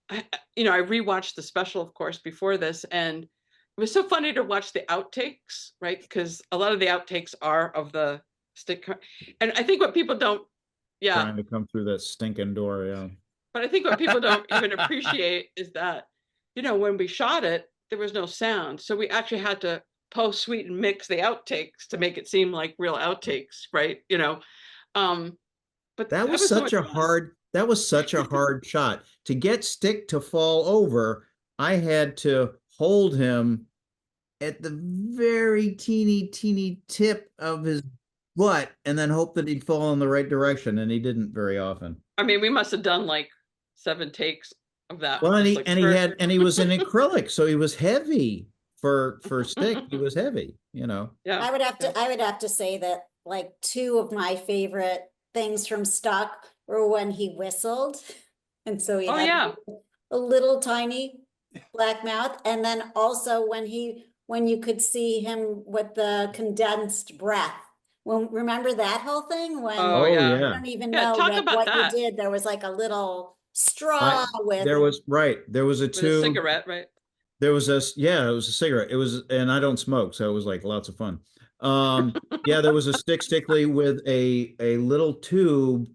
I rewatched the special, of course, before this, and it was so funny to watch the outtakes, right? Because a lot of the outtakes are of the Stick, and I think what people don't, trying to come through that stinking door, yeah. But I think what people don't even appreciate is that, when we shot it, there was no sound. So we actually had to post-sweet and mix the outtakes to make it seem like real outtakes, right? But that was such a hard shot. To get Stick to fall over, I had to hold him at the very teeny tip of his butt and then hope that he'd fall in the right direction, and he didn't very often. I mean, we must have done like 7 takes of that. Well, and he was in acrylic, so he was heavy for Stick. He was heavy, Yeah. I would have to say that, like, 2 of my favorite things from Stuck were when he whistled, and so he had a little tiny black mouth, and then also when you could see him with the condensed breath. Well, remember that whole thing when I don't even know what you did. There was like a little straw with. There was a tube. A cigarette, right? There was it was a cigarette. It was, and I don't smoke, so it was like lots of fun. There was a Stickly with a little tube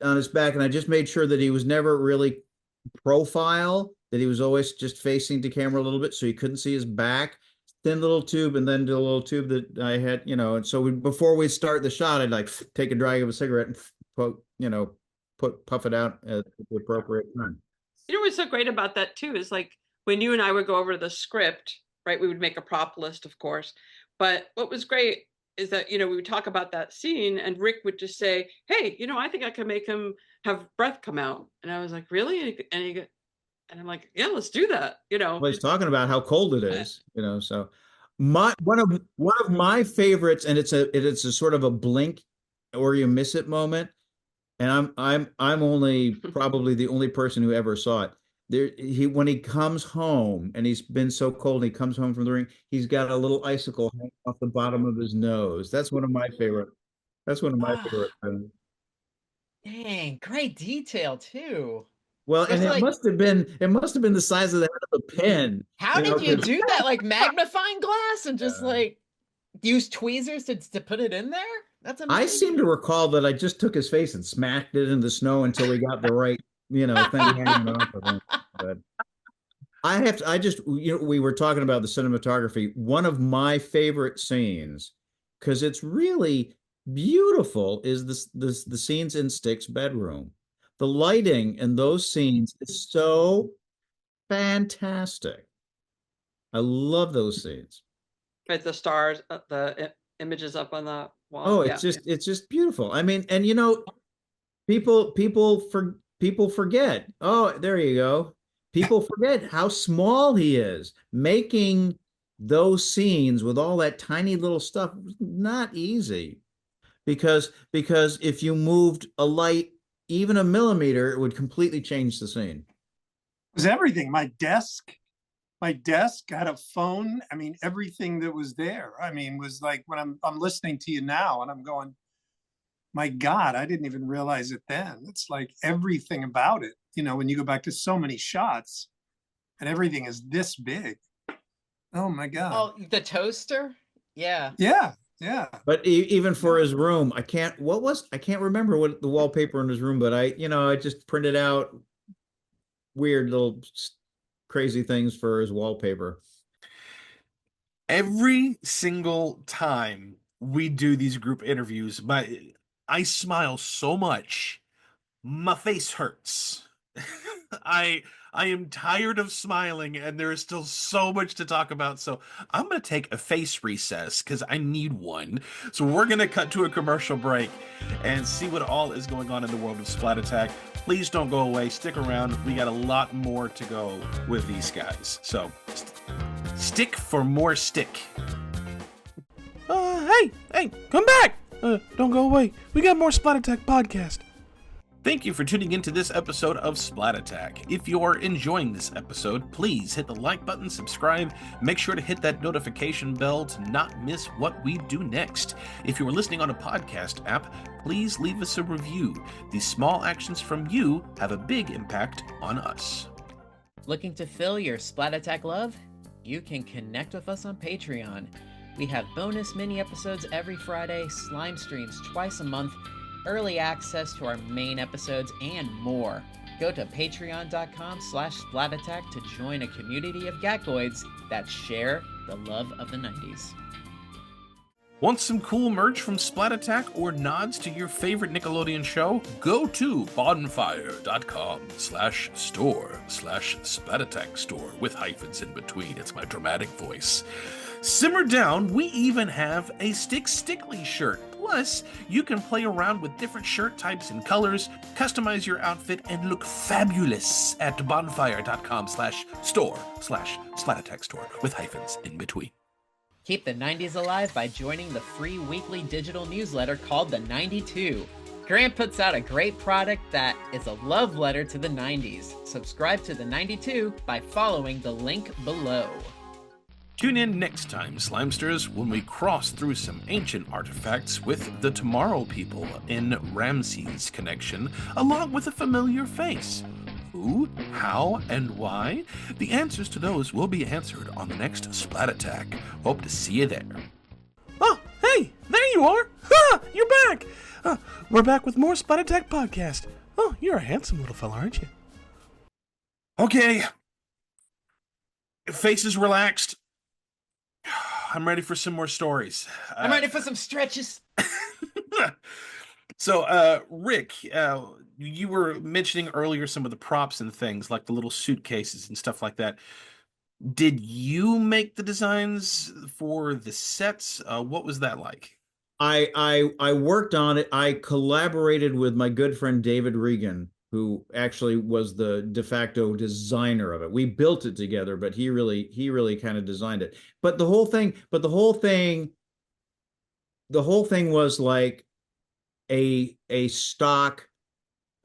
on his back, and I just made sure that he was never really profile, that he was always just facing the camera a little bit, so you couldn't see his back. thin little tube and then the little tube that I had, and so before we start the shot, I'd like take a drag of a cigarette and puff it out at the appropriate time. What's so great about that too is like when you and I would go over the script, right? We would make a prop list, of course. But what was great is that, we would talk about that scene and Rick would just say, hey, I think I can make him have breath come out. And I was like, really? And I'm like, yeah, let's do that. Well, he's talking about how cold it is, so one of my favorites, and it's a sort of a blink or you miss it moment. And I'm only probably the only person who ever saw it. When he comes home and he's been so cold, and he comes home from the ring, he's got a little icicle hanging off the bottom of his nose. That's one of my favorite. That's one of my favorite things. Dang, great detail too. Well, and it must have been the size of the head of a pin. How did you do that? Like magnifying glass and just like use tweezers to put it in there? That's amazing. I seem to recall that I just took his face and smacked it in the snow until we got the right, thing hanging off of him. But we were talking about the cinematography. One of my favorite scenes, because it's really beautiful, is the scenes in Stick's bedroom. The lighting in those scenes is so fantastic. I love those scenes. Right, the stars, the images up on the wall. Oh, it's just beautiful. I mean, and people forget. Oh, there you go. People forget how small he is. Making those scenes with all that tiny little stuff was not easy, because if you moved a light even a millimeter, it would completely change the scene. It was everything. My desk had a phone. I mean, everything that was there. I mean, was like when I'm listening to you now and I'm going, my God, I didn't even realize it then. It's like everything about it. When you go back to so many shots and everything is this big. Oh my God. Oh, the toaster? Yeah. Yeah. Yeah. But even for his room, I can't remember what the wallpaper in his room, but I just printed out weird little crazy things for his wallpaper. Every single time we do these group interviews, I smile so much, my face hurts. I am tired of smiling, and there is still so much to talk about. So I'm going to take a face recess because I need one. So we're going to cut to a commercial break and see what all is going on in the world of Splat Attack. Please don't go away. Stick around. We got a lot more to go with these guys. So stick for more stick. Hey, come back. Don't go away. We got more Splat Attack Podcast. Thank you for tuning into this episode of Splat Attack. If you're enjoying this episode, please hit the like button, subscribe, make sure to hit that notification bell to not miss what we do next. If you are listening on a podcast app, please leave us a review. These small actions from you have a big impact on us. Looking to fill your Splat Attack love? You can connect with us on Patreon. We have bonus mini episodes every Friday, slime streams twice a month, early access to our main episodes, and more. Go to patreon.com/splatattack to join a community of Gackoids that share the love of the 90s. Want some cool merch from Splat Attack or nods to your favorite Nickelodeon show? Go to bonfire.com/store/Splat Attack store with hyphens in between. It's my dramatic voice. Simmer down, we even have a Stickly shirt. Plus, you can play around with different shirt types and colors, customize your outfit, and look fabulous at bonfire.com/store/Splat Attack store with hyphens in between. Keep the 90s alive by joining the free weekly digital newsletter called The 92. Grant puts out a great product that is a love letter to the 90s. Subscribe to The 92 by following the link below. Tune in next time, Slimesters, when we cross through some ancient artifacts with the Tomorrow People in Ramses Connection, along with a familiar face. Who, how, and why? The answers to those will be answered on the next Splat Attack. Hope to see you there. Oh, hey, there you are! Ha! You're back! We're back with more Splat Attack Podcast. Oh, you're a handsome little fella, aren't you? Okay. Face is relaxed. I'm ready for some more stories. I'm ready for some stretches. So, Rick, you were mentioning earlier some of the props and things, like the little suitcases and stuff like that. Did you make the designs for the sets? What was that like? I worked on it. I collaborated with my good friend David Regan, who actually was the de facto designer of it. We built it together, but he really kind of designed it. But the whole thing was like a stock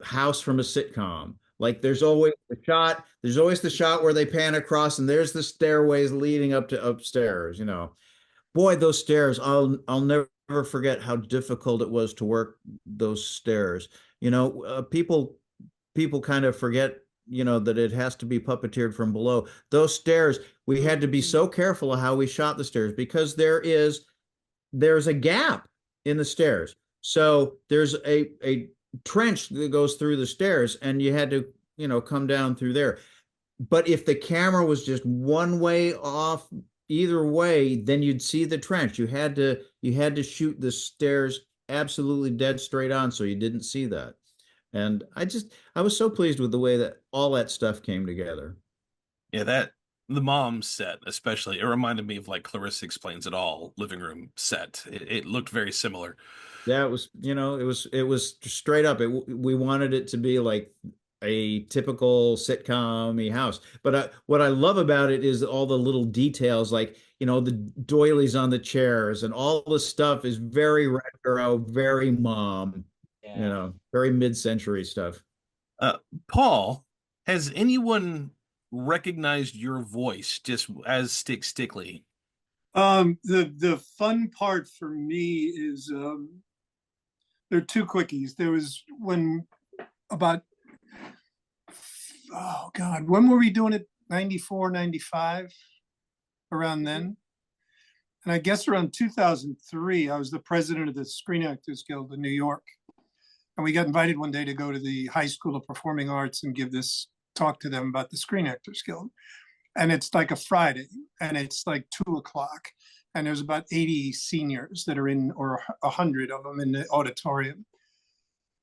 house from a sitcom. Like there's always the shot where they pan across and there's the stairways leading up to upstairs, you know. Boy, those stairs, I'll never forget how difficult it was to work those stairs. You know, people kind of forget, you know, that it has to be puppeteered from below. Those stairs, we had to be so careful of how we shot the stairs because there's a gap in the stairs. So there's a trench that goes through the stairs and you had to, you know, come down through there. But if the camera was just one way off either way, then you'd see the trench. You had to shoot the stairs absolutely dead straight on so you didn't see that. And I was so pleased with the way that all that stuff came together. Yeah, the mom set especially, it reminded me of like Clarissa Explains It All living room set. It looked very similar. Yeah, it was, you know, it was straight up. We wanted it to be like a typical sitcom-y house. But what I love about it is all the little details, like, you know, the doilies on the chairs and all the stuff is very retro, very mom, you know, very mid-century stuff. Paul, has anyone recognized your voice just as Stickly? The fun part for me is there are two quickies. There was when were we doing it? 94, 95, around then. And I guess around 2003, I was the president of the Screen Actors Guild in New York. And we got invited one day to go to the High School of Performing Arts and give this talk to them about the Screen Actors Guild. And it's like a Friday, and it's like 2:00. And there's about 80 seniors that are in, or 100 of them in the auditorium.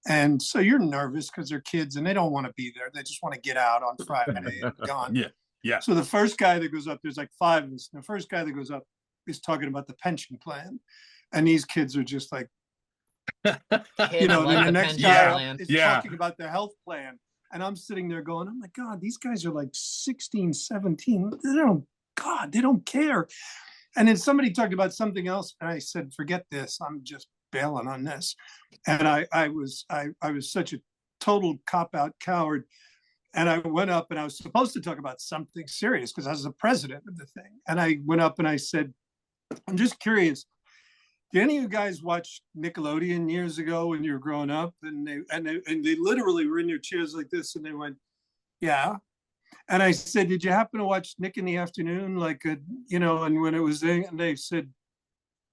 And so you're nervous because they're kids and they don't want to be there. They just want to get out on Friday and gone. Yeah. So the first guy that goes up, there's like 5 of us. And the first guy that goes up is talking about the pension plan. And these kids are just like, you know, then the next guy is talking about their health plan. And I'm sitting there going, oh my God, these guys are like 16, 17. They don't care. And then somebody talked about something else. And I said, forget this. I'm just bailing on this. And I was such a total cop-out coward. And I went up and I was supposed to talk about something serious because I was the president of the thing. And I went up and I said, I'm just curious. Did any of you guys watch Nickelodeon years ago when you were growing up? And they literally were in their chairs like this, and they went, yeah. And I said, did you happen to watch Nick in the Afternoon? Like, you know, and when it was there, and they said,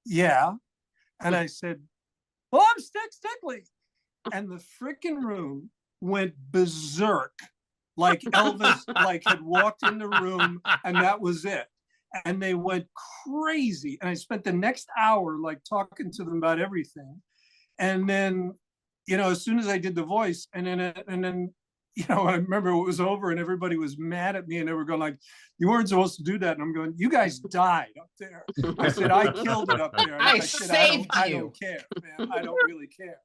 yeah. And I said, well, I'm Stickly. And the freaking room went berserk, like Elvis like had walked in the room, and that was it. And they went crazy. And I spent the next hour like talking to them about everything. And then, you know, as soon as I did the voice, and then, you know, I remember it was over and everybody was mad at me and they were going like, you weren't supposed to do that. And I'm going, you guys died up there. I said, I killed it up there. And I said, I don't care, man. I don't really care.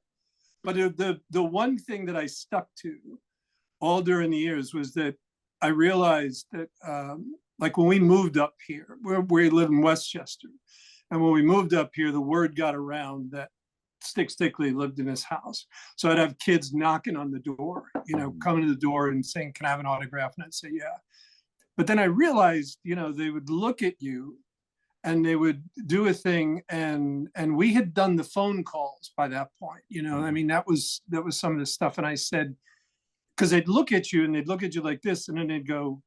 But the one thing that I stuck to all during the years was that I realized that, like when we moved up here, we live in Westchester. And when we moved up here, the word got around that Stickly lived in his house. So I'd have kids knocking on the door, you know, coming to the door and saying, can I have an autograph? And I'd say, yeah. But then I realized, you know, they would look at you and they would do a thing. And we had done the phone calls by that point, you know, I mean, that was some of the stuff. And I said, because they'd look at you and they'd look at you like this, and then they'd go,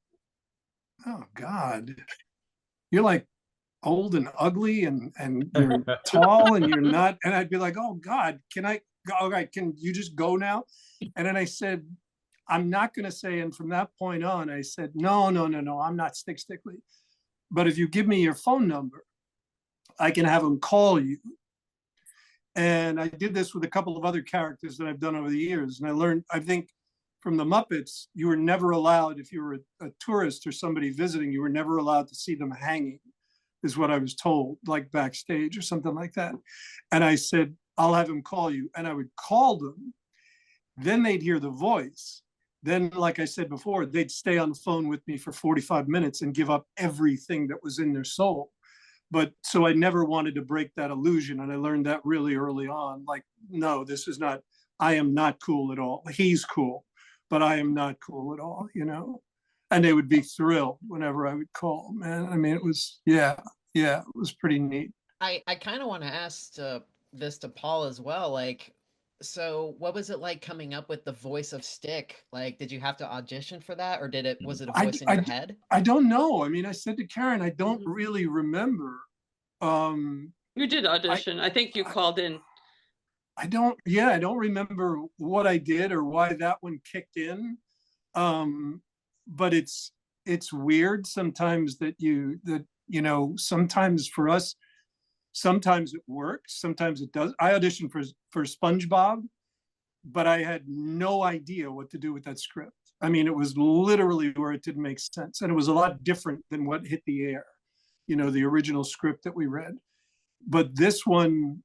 oh God, you're like old and ugly and you're tall and you're not. And I'd be like, oh God, can I go? All right, can you just go now? And then I said, I'm not going to say. And from that point on, I said, no, I'm not Stickly. but if you give me your phone number, I can have them call you. And I did this with a couple of other characters that I've done over the years. And I learned, I think from the Muppets, you were never allowed, if you were a tourist or somebody visiting, you were never allowed to see them hanging, is what I was told, like backstage or something like that. And I said, I'll have him call you. And I would call them. Then they'd hear the voice. Then, like I said before, they'd stay on the phone with me for 45 minutes and give up everything that was in their soul. But so I never wanted to break that illusion. And I learned that really early on. Like, no, this is not, I am not cool at all. He's cool, but I am not cool at all, you know? And they would be thrilled whenever I would call, man. I mean, it was, yeah, it was pretty neat. I kind of want to ask this to Paul as well. Like, so what was it like coming up with the voice of Stick? Like, did you have to audition for that, or was it a voice in your head? I don't know. I mean, I said to Karen, I don't really remember. You did audition. I think you called in. I don't remember what I did or why that one kicked in. But it's weird sometimes that you know, sometimes for us, sometimes it works, sometimes it does. I auditioned for SpongeBob, but I had no idea what to do with that script. I mean, it was literally where it didn't make sense. And it was a lot different than what hit the air, you know, the original script that we read. But this one,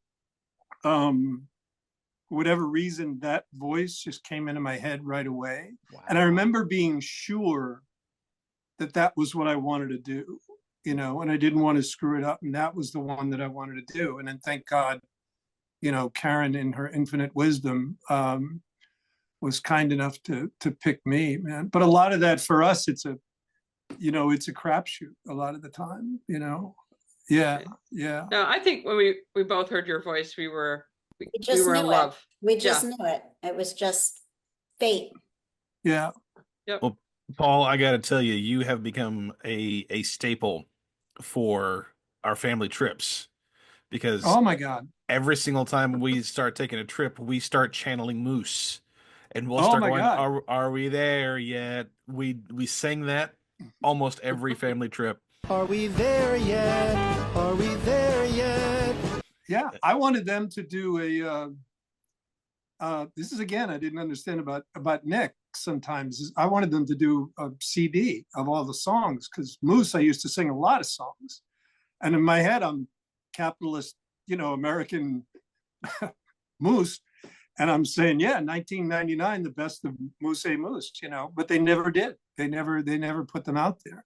whatever reason, that voice just came into my head right away. Wow. And I remember being sure that that was what I wanted to do, you know, and I didn't want to screw it up. And that was the one that I wanted to do. And then thank God, you know, Karen in her infinite wisdom was kind enough to pick me, man. But a lot of that for us, it's a crapshoot a lot of the time, you know? Yeah. No, I think when we both heard your voice, we were in love. We just knew it. It was just fate. Yeah. Yep. Well, Paul, I got to tell you, you have become a staple for our family trips, because oh my God, every single time we start taking a trip, we start channeling Moose, and we'll start going, are we there yet? We sing that almost every family trip. Are we there yet? Are we there yet? Yeah, I wanted them to do this is, again, I didn't understand about Nick sometimes. I wanted them to do a CD of all the songs, because Moose, I used to sing a lot of songs. And in my head, I'm capitalist, you know, American Moose. And I'm saying, yeah, 1999, the best of Moose, you know, but they never did. They never put them out there.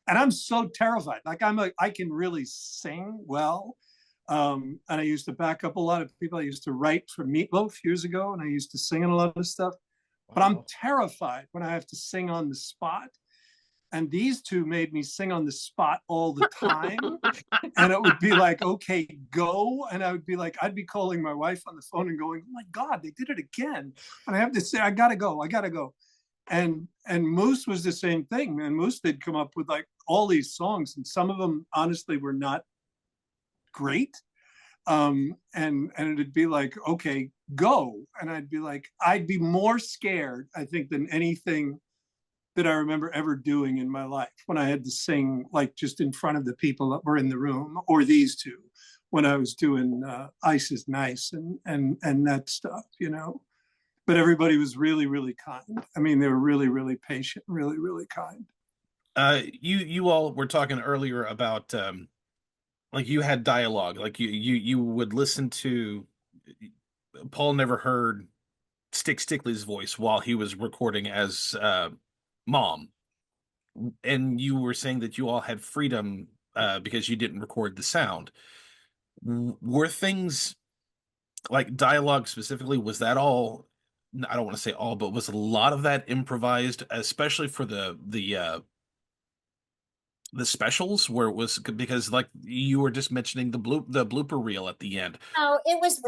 And I'm so terrified. Like I can really sing well. And I used to back up a lot of people. I used to write for Meatloaf years ago, and I used to sing in a lot of stuff. Wow. But I'm terrified when I have to sing on the spot. And these two made me sing on the spot all the time. And it would be like, okay, go. And I would be like, I'd be calling my wife on the phone and going, oh my God, they did it again. And I have to say, I gotta go. And Moose was the same thing, man. Moose, they'd come up with like all these songs, and some of them honestly were not great. And it'd be like, okay, go. And I'd be like, I'd be more scared, I think, than anything that I remember ever doing in my life, when I had to sing like just in front of the people that were in the room, or these two, when I was doing Ice is Nice and that stuff, you know. But everybody was really, really kind. I mean, they were really, really patient, really, really kind. You all were talking earlier about like you had dialogue, like you would listen to. Paul never heard Stickley's voice while he was recording as Mom, and you were saying that you all had freedom because you didn't record the sound. Were things like dialogue specifically, was that all? I don't want to say all, but was a lot of that improvised, especially for the specials, where it was, because like you were just mentioning the blooper reel at the end. No, it was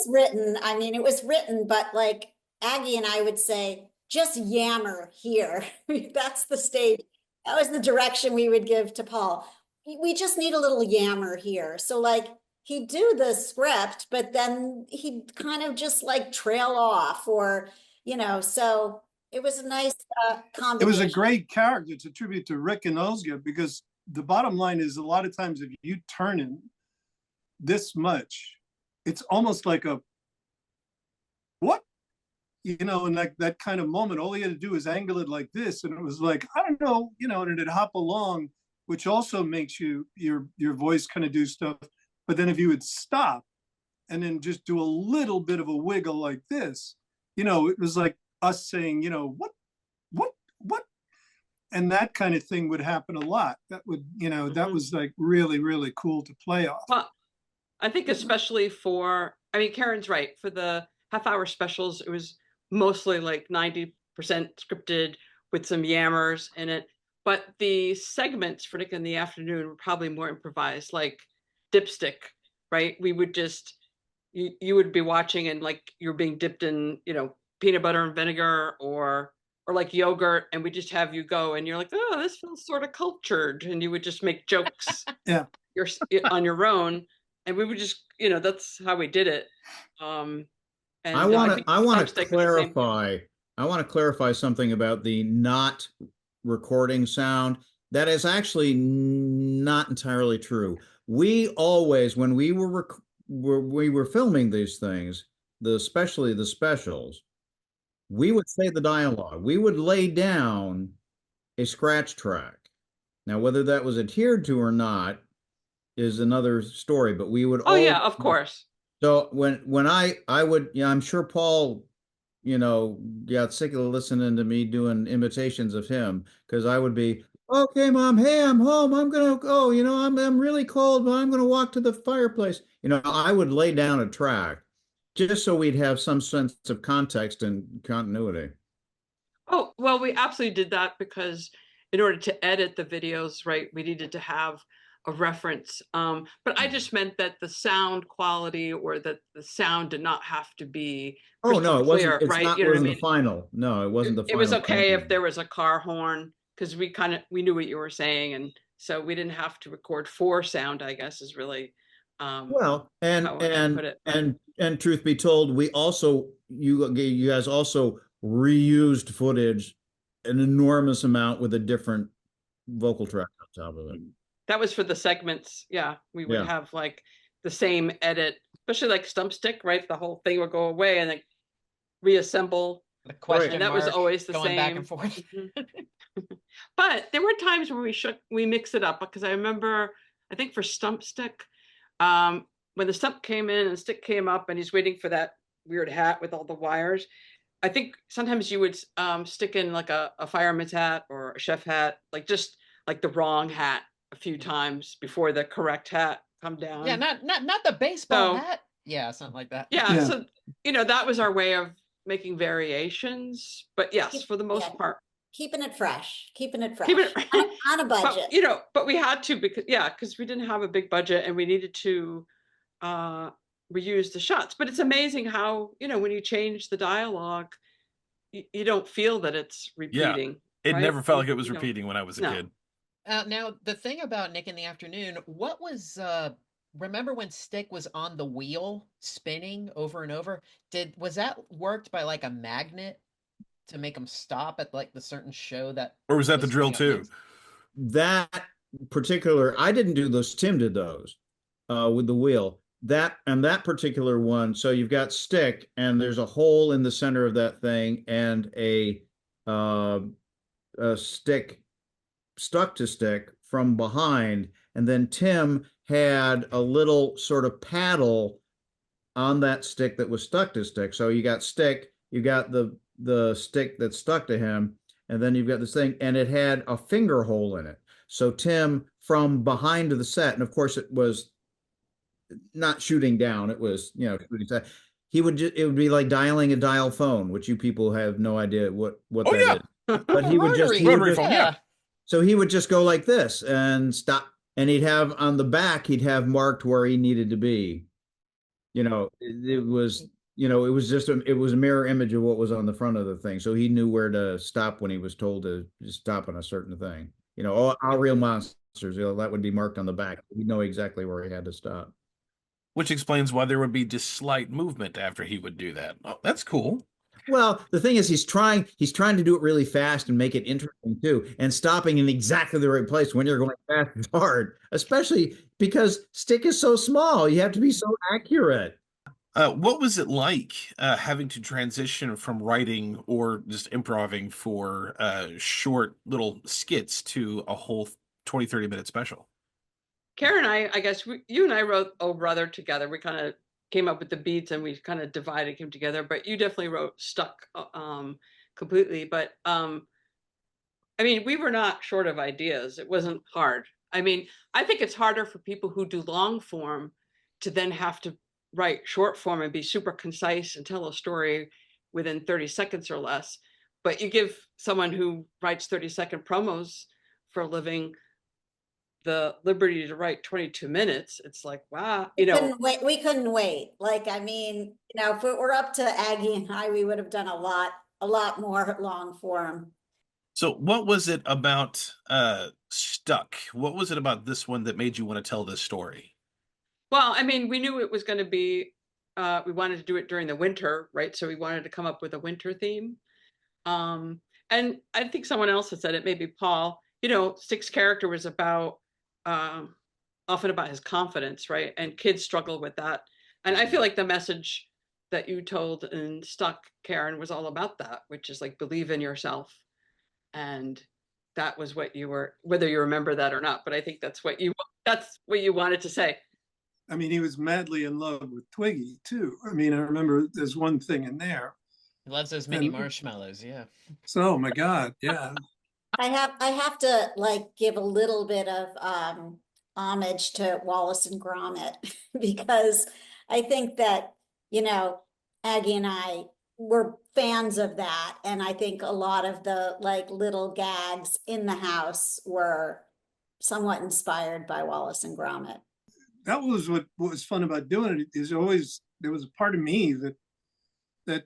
written. I mean, it was written, but like Aggie and I would say, just yammer here. That's the stage. That was the direction we would give to Paul. We just need a little yammer here. So like he'd do the script, but then he'd kind of just like trail off, or, you know, so it was a nice combination. It was a great character. It's a tribute to Rick and Ozga, because the bottom line is a lot of times if you turn in this much, it's almost like a, what? And that kind of moment, all you had to do is angle it like this. And it was like, I don't know, and it'd hop along, which also makes your voice kind of do stuff. But then if you would stop and then just do a little bit of a wiggle like this, it was like us saying, what? And that kind of thing would happen a lot. That would, that was like really, really cool to play off. Well, I think especially Karen's right. For the half-hour specials, it was mostly like 90% scripted with some yammers in it. But the segments for Nick in the Afternoon were probably more improvised, like Dipstick, right? We would just, you would be watching and like you're being dipped in, peanut butter and vinegar or like yogurt, and we just have you go and you're like, oh, this feels sort of cultured. And you would just make jokes you're on your own. And we would just, that's how we did it. And I want to clarify. I want to clarify something about the not recording sound. That is actually not entirely true. We always, when we were filming these things, especially the specials, we would say the dialogue. We would lay down a scratch track. Now, whether that was adhered to or not is another story. But we would. Oh yeah, of course. So when I would, I'm sure Paul, got sick of listening to me doing imitations of him, because I would be, okay, Mom, hey, I'm home. I'm gonna go. I'm really cold, but I'm gonna walk to the fireplace. I would lay down a track just so we'd have some sense of context and continuity. Oh, well, we absolutely did that because in order to edit the videos, right, we needed to have a reference. But I just meant that the sound quality or that the sound did not have to be crystal clear, it wasn't, right? It wasn't the final. No, it wasn't the final. It was okay if there was a car horn, because we knew what you were saying, and so we didn't have to record for sound, I guess, is really well, and truth be told, we also, you guys also reused footage an enormous amount with a different vocal track on top of it. That was for the segments. Yeah, we would have like the same edit, especially like Stump Stick, right? The whole thing would go away and then reassemble. The question and that was always the going same. Back and forth. But there were times where we mix it up, because I remember, I think for Stump Stick, when the stump came in and Stick came up and he's waiting for that weird hat with all the wires, I think sometimes you would stick in like a fireman's hat or a chef hat, like just like the wrong hat a few times before the correct hat come down. Yeah, not the baseball hat. Yeah, something like that. Yeah, so that was our way of making variations. But yes, for the most part, keeping it fresh, keeping it on a budget. But we had to, because we didn't have a big budget and we needed to reuse the shots. But it's amazing how, when you change the dialogue, you don't feel that it's repeating. Yeah, it never felt like it was repeating when I was a kid. Now, the thing about Nick in the Afternoon, what was, remember when Stick was on the wheel spinning over and over? Was that worked by like a magnet to make him stop at like the certain show that? Or was that the drill too? That particular, I didn't do those. Tim did those with the wheel. That particular one. So you've got Stick, and there's a hole in the center of that thing, and a stick stuck to Stick from behind, and then Tim had a little sort of paddle on that stick that was stuck to Stick. So you got Stick, you got the stick that's stuck to him, and then you've got this thing, and it had a finger hole in it. So Tim, from behind the set, and of course it was not shooting down, it was shooting set. It would be like dialing a dial phone, which you people have no idea what that is. But he would just rotary phone, So he would just go like this and stop, and he'd have on the back, he'd have marked where he needed to be. It was just it was a mirror image of what was on the front of the thing. So he knew where to stop when he was told to stop on a certain thing. All real monsters, that would be marked on the back. He'd know exactly where he had to stop. Which explains why there would be just slight movement after he would do that. Oh, that's cool. Well, the thing is, he's trying to do it really fast and make it interesting too, and stopping in exactly the right place when you're going fast is hard, especially because stick is so small. You have to be so accurate. What was it like having to transition from writing or just improvising for short little skits to a whole 20, 30-minute special? Karen and I guess you and I wrote Oh Brother together. We kind of came up with the beats and we kind of divided them together, but you definitely wrote Stuck completely. But I mean, we were not short of ideas. It wasn't hard. I mean, I think it's harder for people who do long form to then have to write short form and be super concise and tell a story within 30 seconds or less. But you give someone who writes 30-second promos for a living the liberty to write 22 minutes. It's like, wow, we couldn't wait. Like, I mean, if it were up to Aggie and I, we would have done a lot more long form. So what was it about Stuck? What was it about this one that made you want to tell this story? Well, I mean, we knew it was going to be, we wanted to do it during the winter, right? So we wanted to come up with a winter theme. And I think someone else had said it, maybe Paul, Stick's character was about, often about his confidence, right? And kids struggle with that. And I feel like the message that you told in Stuck, Karen, was all about that, which is like, believe in yourself. And that was what you were, whether you remember that or not, but I think that's what you wanted to say. I mean, he was madly in love with Twiggy too. I mean, I remember there's one thing in there. He loves those mini marshmallows, yeah. So, oh my God, yeah. I have to give a little bit of homage to Wallace and Gromit because I think that, Aggie and I were fans of that. And I think a lot of the little gags in the house were somewhat inspired by Wallace and Gromit. That was what was fun about doing it. Is always there was a part of me that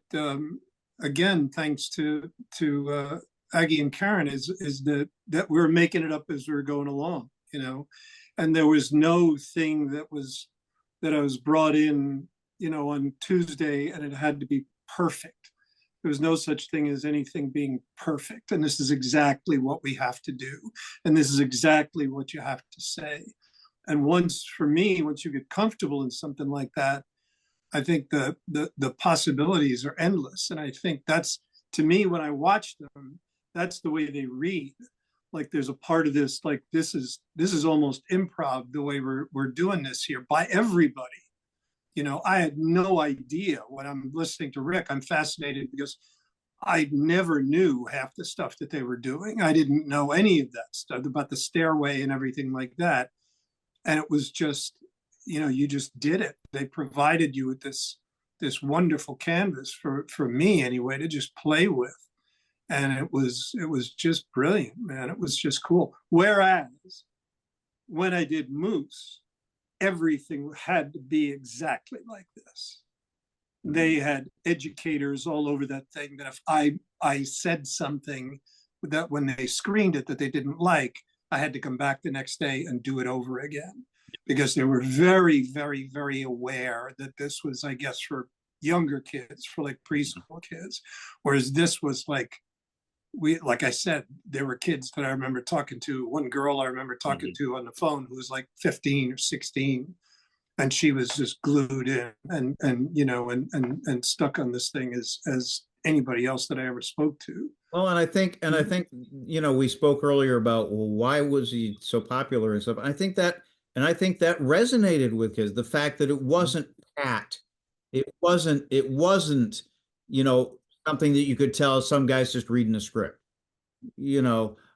again, thanks to Aggie and Karen, is that we were making it up as we were going along, and there was no thing that I was brought in, on Tuesday, and it had to be perfect. There was no such thing as anything being perfect, and this is exactly what we have to do, and this is exactly what you have to say. And once you get comfortable in something like that, I think the possibilities are endless. And I think that's, to me, when I watch them, that's the way they read. Like there's a part of this, like this is almost improv the way we're doing this here by everybody. I had no idea when I'm listening to Rick. I'm fascinated because I never knew half the stuff that they were doing. I didn't know any of that stuff about the stairway and everything like that. And it was just, you just did it. They provided you with this wonderful canvas for me anyway, to just play with. And it was just brilliant, man. It was just cool. Whereas when I did Moose, everything had to be exactly like this. They had educators all over that thing that if I said something that when they screened it that they didn't like, I had to come back the next day and do it over again because they were very, very, very aware that this was, I guess, for younger kids, for preschool kids. Whereas this was like I said, there were kids that I remember talking to. One girl I remember talking to on the phone who was 15 or 16, and she was just glued in and stuck on this thing as anybody else that I ever spoke to. Well, and I think, we spoke earlier about, well, why was he so popular and stuff. I think that resonated with kids. The fact that it wasn't pat, it wasn't, something that you could tell some guys just reading a script.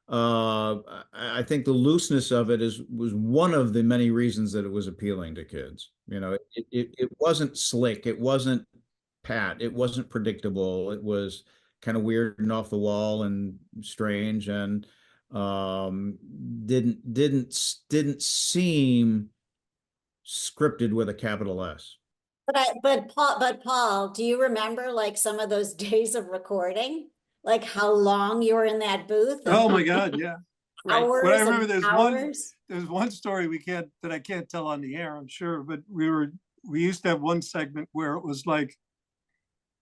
I think the looseness of it was one of the many reasons that it was appealing to kids. It wasn't slick, it wasn't pat, it wasn't predictable. It was kind of weird and off the wall and strange, and didn't seem scripted with a capital S. But Paul, do you remember some of those days of recording? How long you were in that booth? Oh my God, yeah. Hours. But I remember there's one story that I can't tell on the air, I'm sure, but we used to have one segment where it was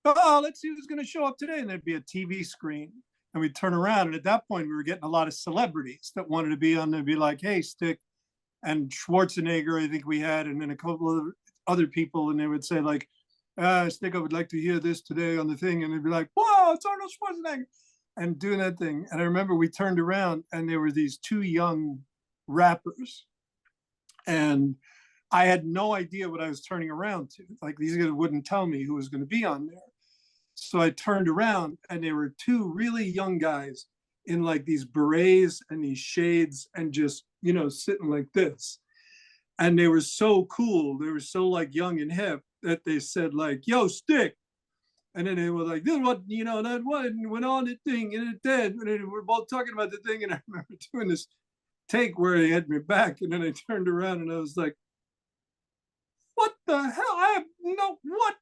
oh, let's see who's going to show up today. And there'd be a TV screen. And we'd turn around. And at that point, we were getting a lot of celebrities that wanted to be on. They'd be like, hey, Stick. And Schwarzenegger, I think we had, and then a couple of other people. And they would say, like, Stick, I would like to hear this today on the thing. And they'd be like, whoa, it's Arnold Schwarzenegger. And doing that thing. And I remember we turned around and there were these two young rappers. And I had no idea what I was turning around to. Like, these guys wouldn't tell me who was going to be on there. So I turned around and there were two really young guys in like these berets and these shades and just, you know, sitting like this. And they were so cool. They were so like young and hip that they said like, yo, Stick. And then they were like, this what, you know, that one went on the thing and it did. And then we're both talking about the thing. And I remember doing this take where they had me back. And then I turned around and I was like, what the hell? I have no, what?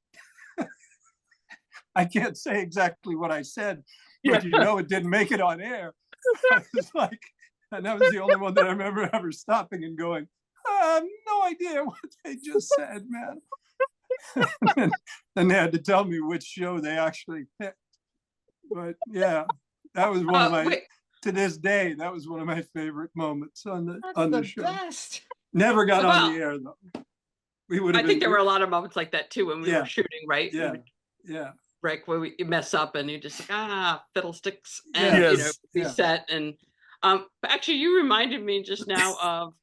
I can't say exactly what I said, but you know, it didn't make it on air. I was like, and that was the only one that I remember ever stopping and going, I have no idea what they just said, man. And they had to tell me which show they actually picked. But yeah, that was one of my, to this day, that was one of my favorite moments on the show. Best. Never got on the air though. I think there were a lot of moments like that too when we were shooting, right? Yeah. Rick, where we mess up and you just like, fiddlesticks, and you know, reset. And actually, you reminded me just now of,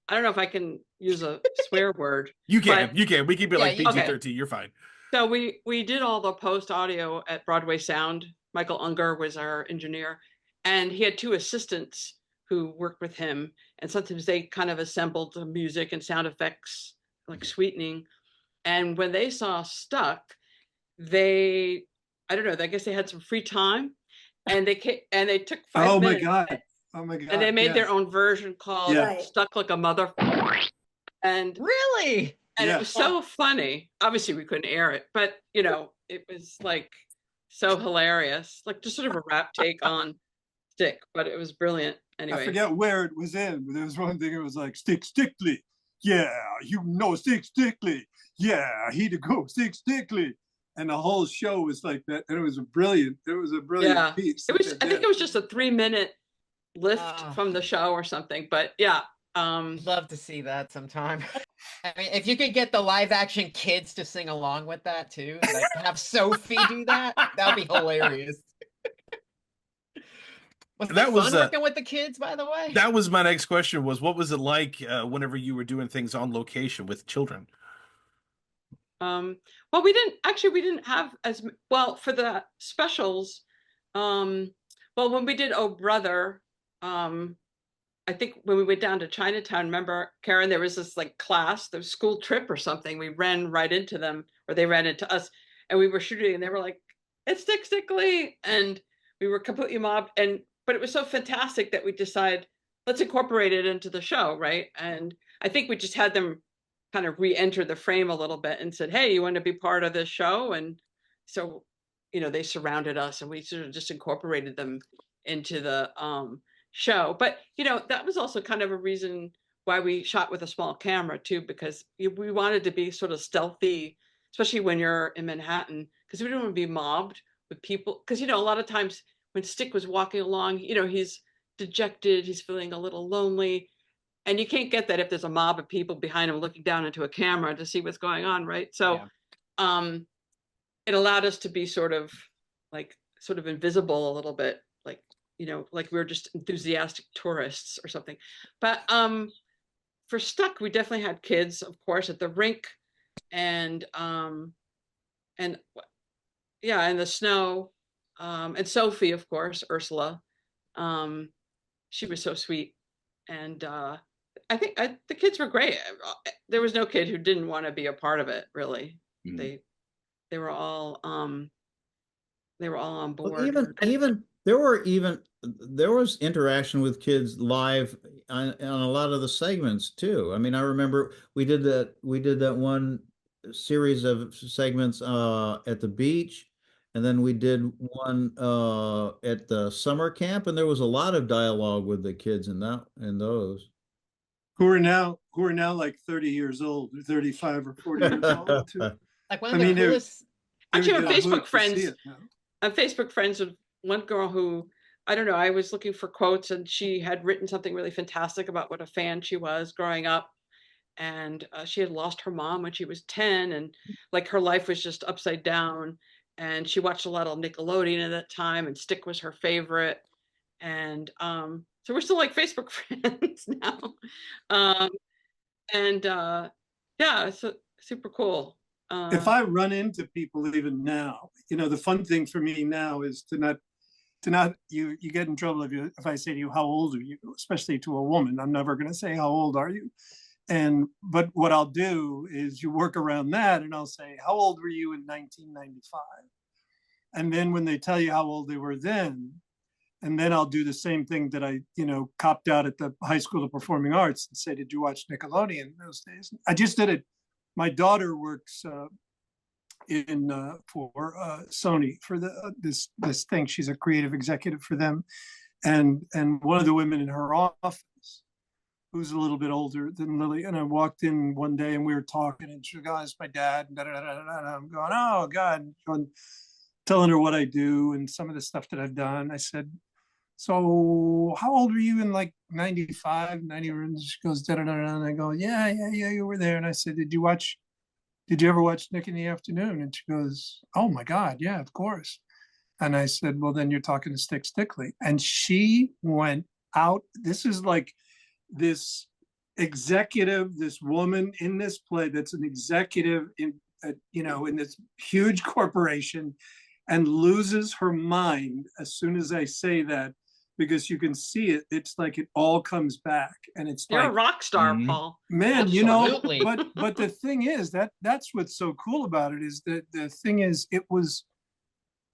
I don't know if I can use a swear word. You can. We keep it like PG-13. Okay. You're fine. So we did all the post audio at Broadway Sound. Michael Unger was our engineer, and he had two assistants who worked with him. And sometimes they kind of assembled the music and sound effects, like sweetening. And when they saw Stuck, I don't know, I guess they had some free time, and they took 5 minutes. Oh my God. And they made their own version called Stuck Like a Mother. And really? And it was so funny. Obviously we couldn't air it, but you know, it was like so hilarious. Like just sort of a rap take on Stick, but it was brilliant. Anyway. I forget where it was in, but there was one thing, it was like, Stick Stickly. Yeah, you know Stick Stickly. Yeah, he to go Stick Stickly. And the whole show was like that. And it was a brilliant piece. It was, I think it was just a 3-minute lift from the show or something, but yeah. Love to see that sometime. I mean, if you could get the live action kids to sing along with that too, like have Sophie do that, that'd be hilarious. Was fun working with the kids, by the way? That was my next question, was what was it like whenever you were doing things on location with children? Well, we didn't have as well for the specials. Well, when we did Oh Brother, I think when we went down to Chinatown, remember, Karen, there was this like class, the school trip or something. We ran right into them, or they ran into us, and we were shooting, and they were like, "It's Stick Stickly," and we were completely mobbed. But it was so fantastic that we decided, let's incorporate it into the show, right? And I think we just had them kind of re-enter the frame a little bit and said, hey, you want to be part of this show? And so, you know, they surrounded us and we sort of just incorporated them into the show. But, you know, that was also kind of a reason why we shot with a small camera too, because we wanted to be sort of stealthy, especially when you're in Manhattan, because we didn't want to be mobbed with people. Because, you know, a lot of times when Stick was walking along, you know, he's dejected, he's feeling a little lonely. And you can't get that if there's a mob of people behind him looking down into a camera to see what's going on, right? So it allowed us to be sort of invisible a little bit, like, you know, like we were just enthusiastic tourists or something. But for Stuck, we definitely had kids, of course, at the rink and the snow. And Sophie, of course, Ursula. She was so sweet. And I think the kids were great. There was no kid who didn't want to be a part of it, really. Mm-hmm. They were all on board. Well, there was interaction with kids live on a lot of the segments too. I mean, I remember we did that one series of segments at the beach, and then we did one at the summer camp, and there was a lot of dialogue with the kids in those. Who are now like 30 years old, or 35 or 40 years old. Too. Like one of the coolest Actually, I'm Facebook friends with one girl who, I don't know, I was looking for quotes and she had written something really fantastic about what a fan she was growing up. And she had lost her mom when she was 10 and like her life was just upside down. And she watched a lot of Nickelodeon at that time and Stick was her favorite. And so we're still like Facebook friends now. Yeah, it's super cool. If I run into people even now, the fun thing for me now is to not you get in trouble if I say to you, how old are you? Especially to a woman. I'm never going to say, how old are you? But what I'll do is you work around that and I'll say, how old were you in 1995? And then when they tell you how old they were then, and then I'll do the same thing that I, copped out at the High School of Performing Arts and say, did you watch Nickelodeon in those days? I just did it. My daughter works for Sony for this thing. She's a creative executive for them, and one of the women in her office, who's a little bit older than Lily, and I walked in one day and we were talking, and she goes, "My dad," and I'm going, "Oh God," telling her what I do and some of the stuff that I've done. I said, "So how old were you in like 95, 90?" And she goes, "Da da da da." And I go, "Yeah, you were there." And I said, Did you ever watch Nick in the Afternoon?" And she goes, "Oh my God, yeah, of course." And I said, "Well, then you're talking to Stick Stickley." And she went out. This is like this executive, this woman in this play that's an executive in this huge corporation, and loses her mind as soon as I say that, because you can see it. It's like it all comes back, and it's you're like a rock star, Paul. Man, Absolutely. but the thing is that's what's so cool about it is that the thing is it was,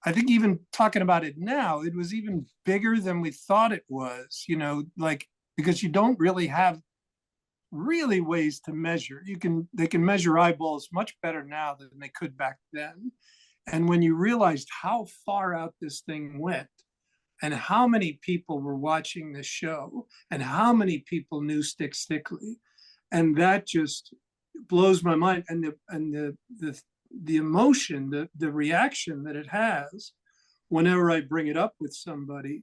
I think even talking about it now, it was even bigger than we thought it was, like, because you don't really have really ways to measure. They can measure eyeballs much better now than they could back then. And when you realized how far out this thing went and how many people were watching this show and how many people knew Stick Stickley, and that just blows my mind. And the emotion, the reaction that it has whenever I bring it up with somebody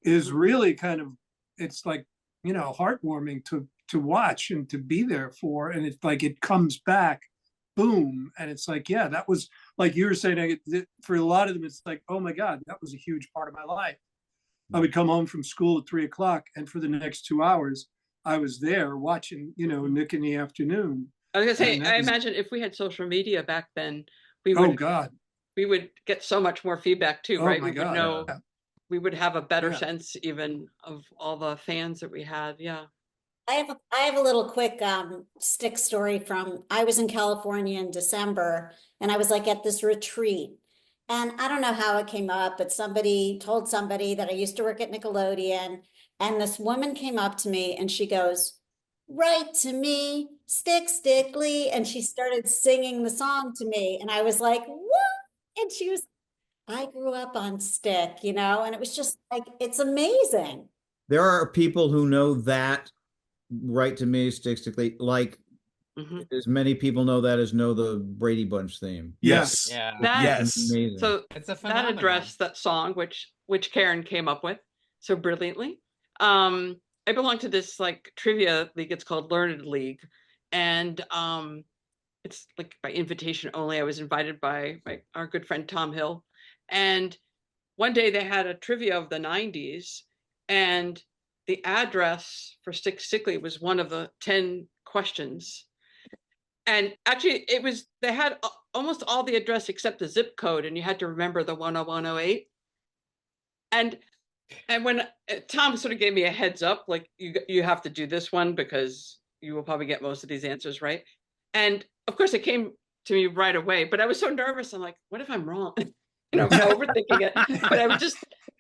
is really kind of, it's like, heartwarming to watch and to be there for. And it's like, it comes back, boom. And it's like, yeah, that was, like you were saying, for a lot of them, it's like, oh my God, that was a huge part of my life. I would come home from school at 3:00, and for the next 2 hours, I was there watching, Nick in the Afternoon. I was gonna say, I imagine if we had social media back then, we would get so much more feedback too, right? My God. Would know, we would have a better sense even of all the fans that we had. Yeah. I have a little quick Stick story from, I was in California in December, and I was like at this retreat, and I don't know how it came up, but somebody told somebody that I used to work at Nickelodeon, and this woman came up to me and she goes, "Write to me, Stick Stickley," and she started singing the song to me, and I was like, "What?" And she was, "I grew up on Stick," and it was just like, it's amazing. There are people who know that, "Write to me, Stick Stickley," like as many people know that as know the Brady Bunch theme. Yes. Yeah. Yes. Amazing. So It's a that phenomenon. addressed that song, which Karen came up with so brilliantly. I belong to this like trivia league. It's called Learned League, and it's like by invitation only. I was invited by our good friend Tom Hill, and one day they had a trivia of the 90s, and the address for Stick Stickley was one of the 10 questions. And actually, they had almost all the address except the zip code, and you had to remember the 10108. And when Tom sort of gave me a heads up, like, you have to do this one because you will probably get most of these answers right. And of course, it came to me right away, but I was so nervous. I'm like, what if I'm wrong? Overthinking it.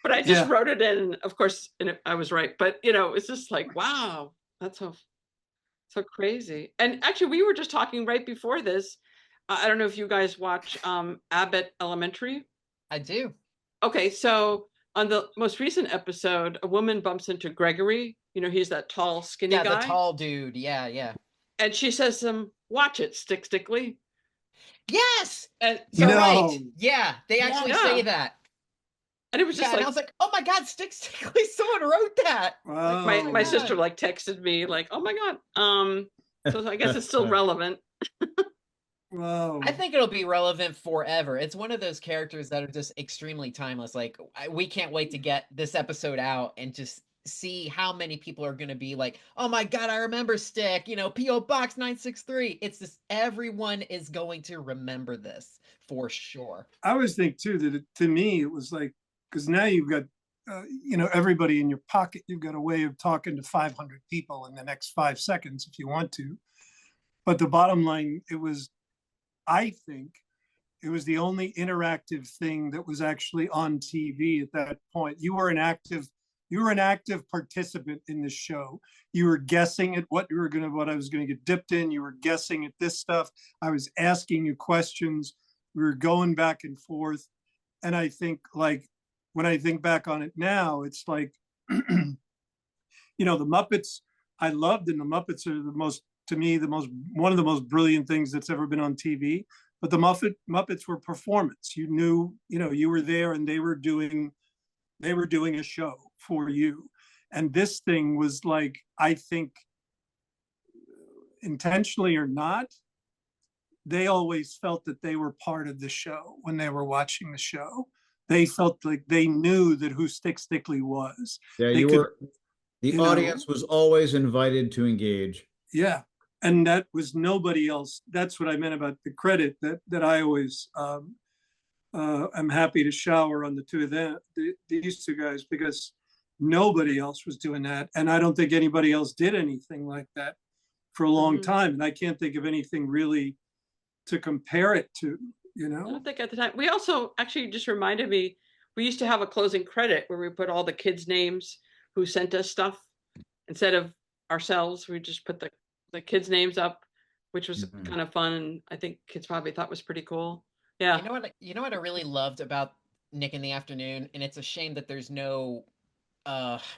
But I just wrote it in, and of course, I was right. But it's just like, wow, that's so crazy. And actually, we were just talking right before this. I don't know if you guys watch Abbott Elementary. I do. Okay, so on the most recent episode, a woman bumps into Gregory. He's that tall, skinny guy. Yeah, the tall dude. Yeah. And she says to him, "Watch it, Stick Stickley." Yes. And You're No. right. Yeah, they actually Yeah. say that. And it was just and like, I was like, oh my God, Stickly, someone wrote that. Wow. like my God. sister like texted me like, oh my God. So I guess it's still relevant. Wow. I think it'll be relevant forever. It's one of those characters that are just extremely timeless. Like, we can't wait to get this episode out and just see how many people are going to be like, oh my God, I remember Stick, P.O. Box 963. It's just, everyone is going to remember this for sure. I always think too that to me it was like, because now you've got everybody in your pocket. You've got a way of talking to 500 people in the next 5 seconds if you want to. But the bottom line, I think it was the only interactive thing that was actually on TV at that point. You were an active participant in the show. You were guessing at what I was gonna get dipped in. You were guessing at this stuff. I was asking you questions. We were going back and forth. And I think, like, when I think back on it now, it's like, the Muppets I loved, and the Muppets are one of the most brilliant things that's ever been on TV. But the Muppets were performance. You knew, you were there, and they were doing a show for you. And this thing was like, I think, intentionally or not, they always felt that they were part of the show when they were watching the show. They felt like they knew that who Stickly was. Yeah, the audience was always invited to engage. Yeah. And that was nobody else. That's what I meant about the credit that I always I'm happy to shower on the two of them, these two guys, because nobody else was doing that. And I don't think anybody else did anything like that for a long time. And I can't think of anything really to compare it to, I don't think at the time. We also actually just reminded me, we used to have a closing credit where we put all the kids' names who sent us stuff instead of ourselves. We just put the kids' names up, which was kind of fun. And I think kids probably thought was pretty cool. Yeah. You know what I really loved about Nick in the Afternoon, and it's a shame that there's no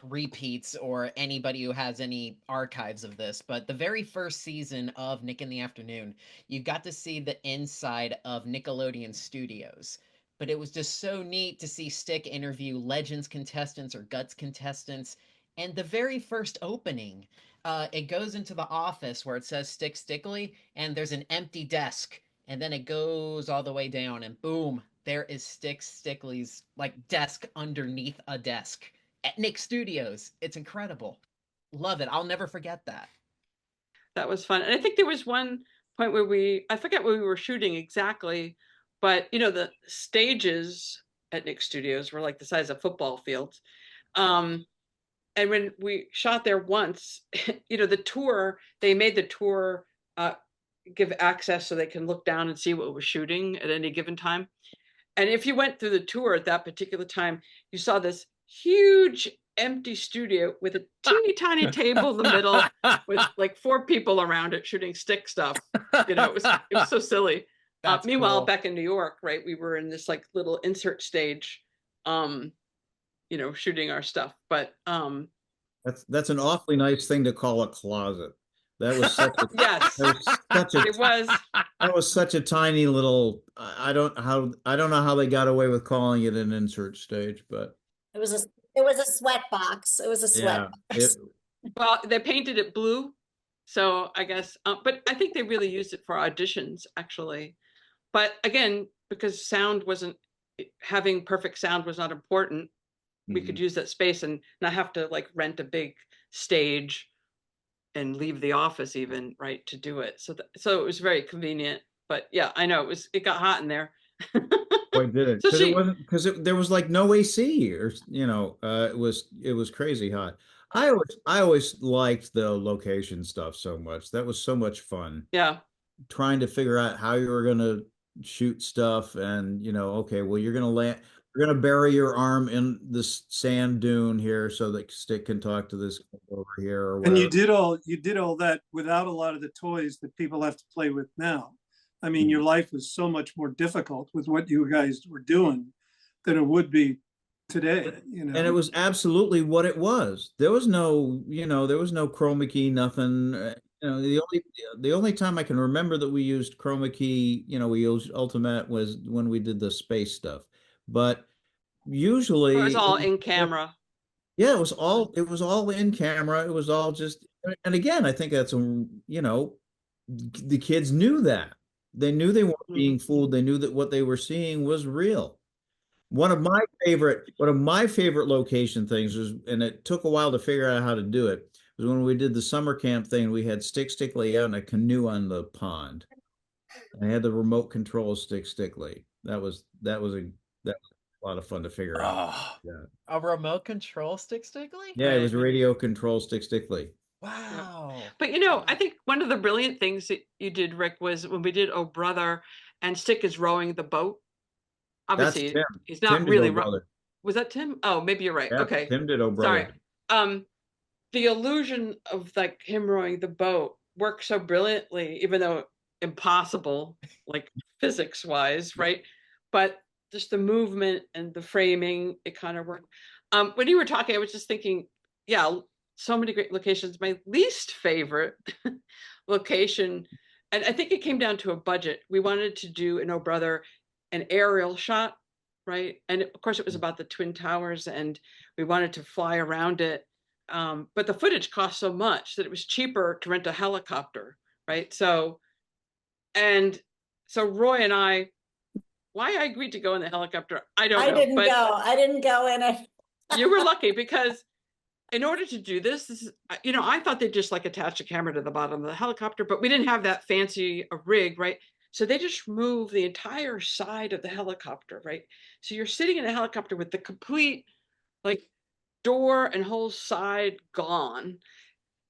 repeats or anybody who has any archives of this, but the very first season of Nick in the Afternoon, you got to see the inside of Nickelodeon Studios. But it was just so neat to see Stick interview Legends contestants or Guts contestants. And the very first opening, it goes into the office where it says Stickly, and there's an empty desk. And then it goes all the way down, and boom, there is Stickly's desk underneath a desk at Nick Studios. It's incredible. Love it. I'll never forget that. That was fun. And I think there was one point where I forget where we were shooting exactly, but the stages at Nick Studios were like the size of football fields. And when we shot there once, the tour, they made the tour give access so they can look down and see what was shooting at any given time. And if you went through the tour at that particular time, you saw this huge empty studio with a teeny tiny table in the middle with like 4 people around it shooting Stick stuff. It was so silly. Meanwhile, cool. Back in New York, right, we were in this like little insert stage, shooting our stuff. But that's an awfully nice thing to call a closet. That was such a yes. That was such a tiny little. I don't know how they got away with calling it an insert stage, but it was a sweat box. It was a sweat box. Well, they painted it blue, so I guess. But I think they really used it for auditions, actually. But again, because having perfect sound was not important, we could use that space and not have to like rent a big stage and leave the office even, right, to do it. So it was very convenient. But yeah, I know it got hot in there. Boy, did it? Because there was like no AC, or it was crazy hot. I always liked the location stuff so much. That was so much fun. Yeah, trying to figure out how you were gonna shoot stuff, and okay, well, you're gonna bury your arm in this sand dune here so that Stick can talk to this over here. Or and you did all that without a lot of the toys that people have to play with now. I mean, your life was so much more difficult with what you guys were doing than it would be today. And it was absolutely what it was. There was no, there was no chroma key, nothing. the only time I can remember that we used chroma key, we used Ultimate was when we did the space stuff. But usually it was all it in camera. Yeah, it was all in camera. It was all just, and again, I think that's the kids knew that. They knew they weren't being fooled. They knew that what they were seeing was real. One of my favorite location things was, and it took a while to figure out how to do it, was when we did the summer camp thing. We had Stickly out in a canoe on the pond. I had the remote control Stickly. That was a lot of fun to figure out. Yeah. A remote control Stickly? Yeah, it was radio control Stickly. Wow. But I think one of the brilliant things that you did, Rick, was when we did Oh Brother and Stick is rowing the boat. Obviously, he's not Tim really rowing. Was that Tim? Oh, maybe you're right. Yeah, okay. Tim did Oh Brother. Sorry. The illusion of like him rowing the boat works so brilliantly, even though impossible, like physics wise, right? But just the movement and the framing, it kind of worked. When you were talking, I was just thinking, so many great locations. My least favorite location, and I think it came down to a budget. We wanted to do in Oh Brother an aerial shot, right? And of course, it was about the Twin Towers, and we wanted to fly around it. But the footage cost so much that it was cheaper to rent a helicopter, right? So Roy and I, why I agreed to go in the helicopter, I don't know. I didn't go in it. You were lucky, because in order to do this, I thought they'd just like attach a camera to the bottom of the helicopter, but we didn't have that fancy a rig, right? So they just moved the entire side of the helicopter, right? So you're sitting in a helicopter with the complete like door and whole side gone.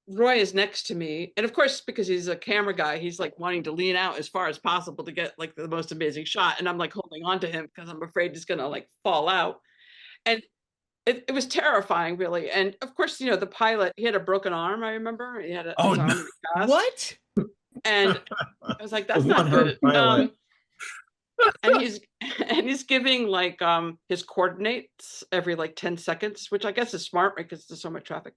Roy is next to me. And of course, because he's a camera guy, he's like wanting to lean out as far as possible to get like the most amazing shot. And I'm like holding on to him because I'm afraid he's going to like fall out. And it was terrifying, really. And of course, the pilot, he had a broken arm, I remember. He had his arm in the cast. What? And I was like, that's not good. And he's giving like his coordinates every like 10 seconds, which I guess is smart, right? Because there's so much traffic.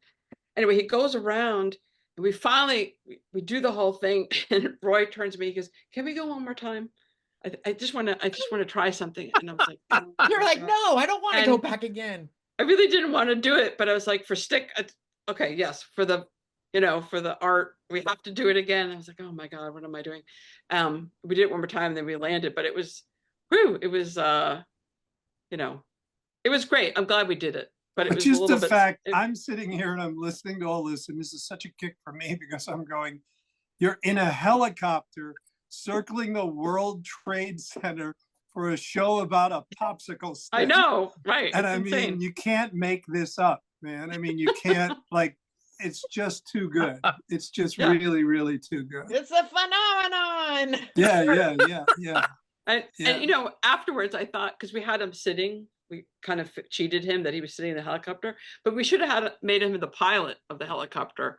Anyway, he goes around and we do the whole thing. And Roy turns to me, he goes, "Can we go one more time? I just want to try something." And I was like, oh, you're like, "No, I don't want to go back again." I really didn't want to do it, but I was like, for Stick, okay, yes, for the art, we have to do it again. I was like, oh my God, what am I doing? We did it one more time, and then we landed, but it was, it was great. I'm glad we did it. But it was just the fact I'm sitting here and I'm listening to all this, and this is such a kick for me because I'm going, you're in a helicopter circling the World Trade Center for a show about a popsicle stick. I know, right? And I mean, you can't make this up, man. I mean, you can't like. It's just too good. It's just really, really too good. It's a phenomenon. Yeah. And afterwards I thought, because we had him sitting, we kind of cheated him that he was sitting in the helicopter, but we should have made him the pilot of the helicopter.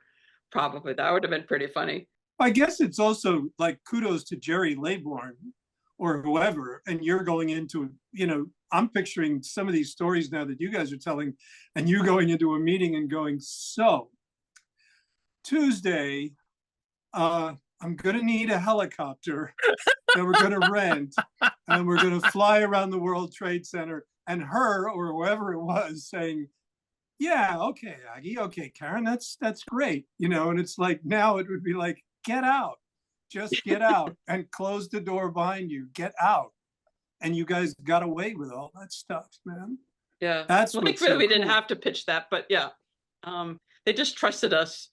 Probably that would have been pretty funny. I guess it's also like kudos to Jerry Laybourne or whoever, and you're going into, I'm picturing some of these stories now that you guys are telling, and you going into a meeting and going, so Tuesday, I'm going to need a helicopter that we're going to rent, and we're going to fly around the World Trade Center, and her or whoever it was saying, yeah, okay, Aggie, okay, Karen, that's great. And it's like, now it would be like, get out, just get out and close the door behind you, get out. And you guys got away with all that stuff, man. Yeah, that's well, thankfully we didn't have to pitch that, but yeah, they just trusted us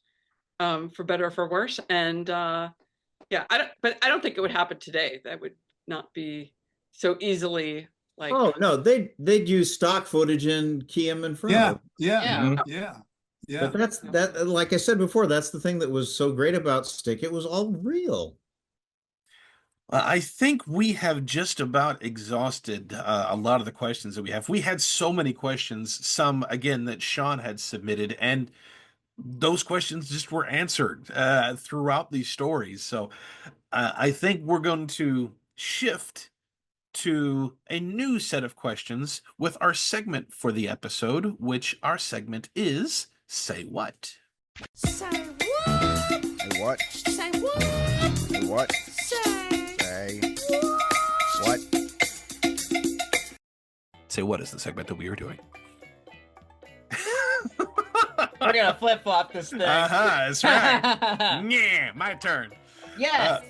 for better or for worse. And I don't think it would happen today. That would not be so easily like. Oh no, they'd use stock footage and key them in front. Yeah. But that's like I said before, that's the thing that was so great about Stick. It was all real. I think we have just about exhausted a lot of the questions that we have. We had so many questions, some, again, that Sean had submitted, and those questions just were answered throughout these stories. So I think we're going to shift to a new set of questions with our segment for the episode, which our segment is Say What? Say what? Say what? Say what? Say what? Say what? Say what is the segment that we are doing? We're gonna flip flop this thing. That's right. Yeah, my turn. Yes.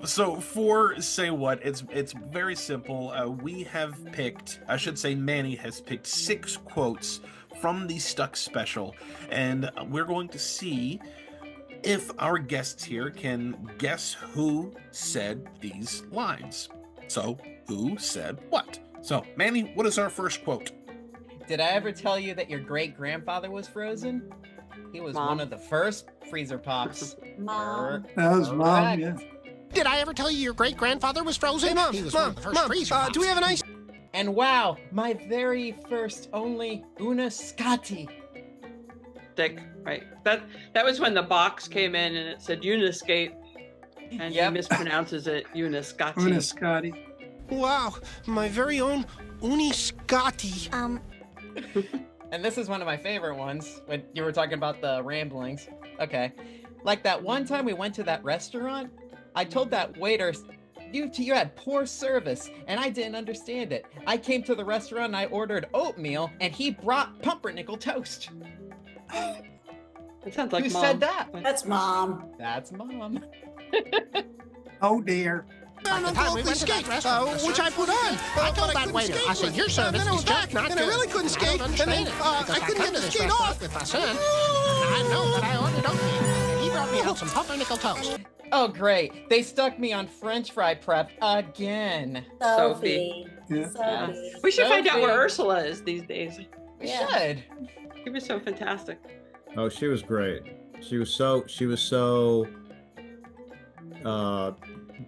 So for Say What, it's very simple. We have picked, I should say Manny has picked 6 quotes from the Stuck special, and we're going to see if our guests here can guess who said these lines. So, who said what? So, Manny, what is our first quote? Did I ever tell you that your great-grandfather was frozen? He was one of the first freezer pops. Mom. That was Mom, yeah. Did I ever tell you your great-grandfather was frozen? Hey, Mom, He was one of the first freezer pops. do we have an ice? And wow, my very first only una scati. Stick, right? That was when the box came in and it said Uniscape, and he mispronounces it Uniscati. Uniscati. Wow, my very own Uniscati. And this is one of my favorite ones, when you were talking about the ramblings. Okay. Like that one time we went to that restaurant, I told that waiter, you had poor service, and I didn't understand it. I came to the restaurant and I ordered oatmeal, and he brought pumpernickel toast. It sounds like Who Mom. said that? That's Mom. That's Mom. Oh dear. At the time we went to that restaurant, which I put on. I told that waiter, I said, your service is just not good. And I really couldn't skate, and then I couldn't get the skate off. With my son, and I know that I ordered oatmeal, and he brought me out some pumpernickel toast. Oh, great. They stuck me on French fry prep again. Sophie. Yeah. Sophie. We should find out Sophie. where Ursula is these days. We Yeah. should. She was so fantastic. Oh, she was great. She was so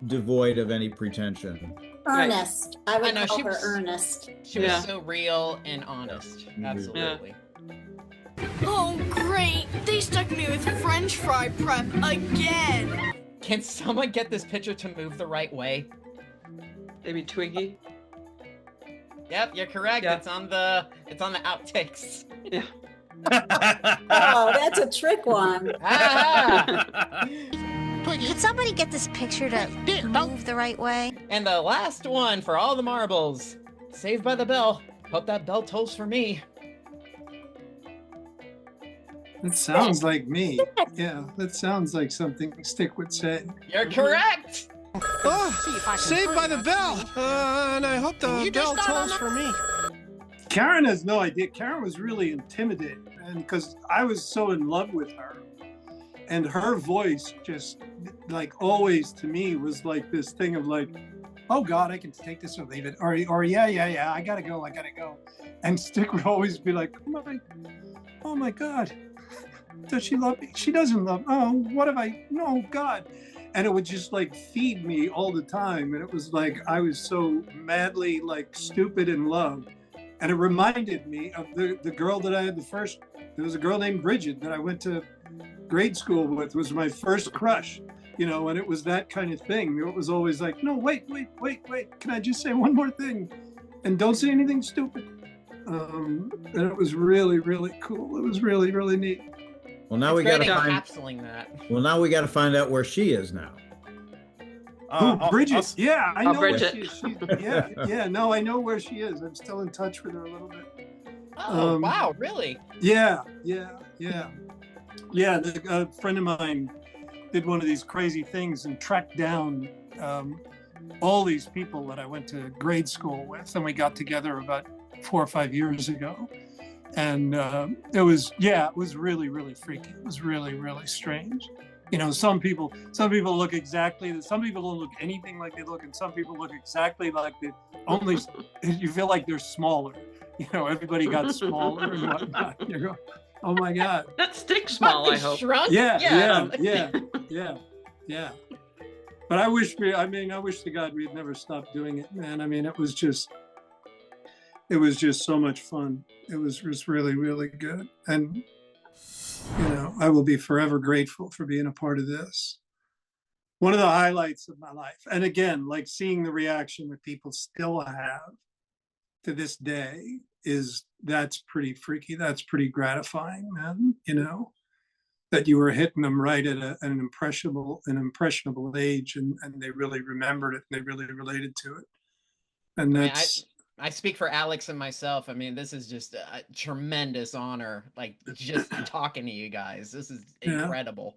devoid of any pretension. Ernest. I would know, call she her was- Ernest. She was so real and honest. Absolutely. Oh, great! They stuck me with French fry prep again! Can someone get this picture to move the right way? Maybe Twiggy. Yep, you're correct. Yeah. It's on the outtakes. Yeah. Oh, that's a trick one. Ah! Could somebody get this picture to move the right way? And the last one for all the marbles. Saved by the bell. Hope that bell tolls for me. That sounds like me. Yeah, that sounds like something Stick would say. You're correct. Oh, Saved by the Bell. And I hope the bell tolls for me. Karen has no idea. Karen was really intimidated, and because I was so in love with her, and her voice just like always to me was like this thing of like, oh God, I can take this or leave it, or yeah, I gotta go, and Stick would always be like, oh my God, does she love me? She doesn't love. Oh, what have I? No, God. And it would just like feed me all the time, and it was like I was so madly like stupid in love. And it reminded me of the girl that I had there was a girl named Bridget that I went to grade school with. It was my first crush, and it was that kind of thing. It was always like, no, wait. Can I just say one more thing? And don't say anything stupid. And it was really, really cool. It was really, really neat. Well, now we got to find. Encapsulating that. Well, now we got to find out where she is now. Bridget. Yeah, I know where Bridget. she is. Yeah. No, I know where she is. I'm still in touch with her a little bit. Oh, wow, really? Yeah. A friend of mine did one of these crazy things and tracked down all these people that I went to grade school with, and we got together about 4 or 5 years ago. And it was really, really freaky. It was really, really strange. Some people look exactly. Some people don't look anything like they look, and some people look exactly like they. Only you feel like they're smaller. Everybody got smaller and whatnot. You go, oh my God. That Stick small, I hope. Shrunk? Yeah. But I wish to God we had never stopped doing it, man. I mean, it was just so much fun. It was just really, really good. And, I will be forever grateful for being a part of this. One of the highlights of my life. And again, like seeing the reaction that people still have to this day that's pretty freaky. That's pretty gratifying, man. that you were hitting them right at an impressionable age, and they really remembered it. And they really related to it. And that's. I speak for Alex and myself. I mean, this is just a tremendous honor. Like just talking to you guys, this is incredible.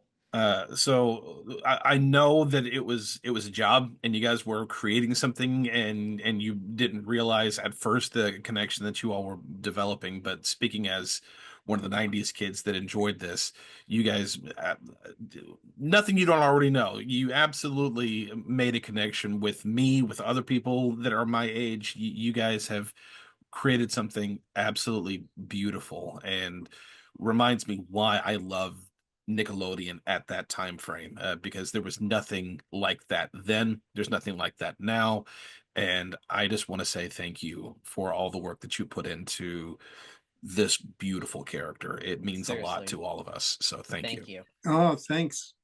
So I know that it was a job, and you guys were creating something, and you didn't realize at first the connection that you all were developing. But speaking as one of the 90s kids that enjoyed this, you guys, nothing you don't already know. You absolutely made a connection with me, with other people that are my age. You guys have created something absolutely beautiful, and reminds me why I love Nickelodeon at that time frame, because there was nothing like that then. There's nothing like that now. And I just want to say thank you for all the work that you put into this beautiful character. It means a lot to all of us. So thank you. Oh, thanks.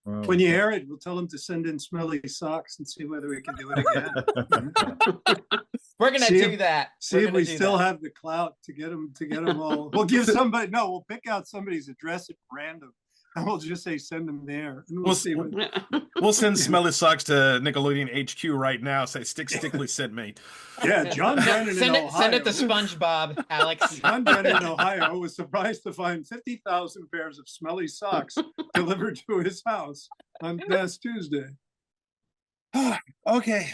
Wow. When you hear it, we'll tell them to send in smelly socks and see whether we can do it again. We're gonna do that. See if we still have the clout to get them all. We'll give somebody. No, we'll pick out somebody's address at random. And we'll just say send them there, and we'll see. We'll send smelly socks to Nickelodeon HQ right now. Say Stickly sent me. Yeah, John Brennan in Ohio. Send it to SpongeBob, Alex. John Brennan in Ohio was surprised to find 50,000 pairs of smelly socks delivered to his house on last Tuesday. Okay,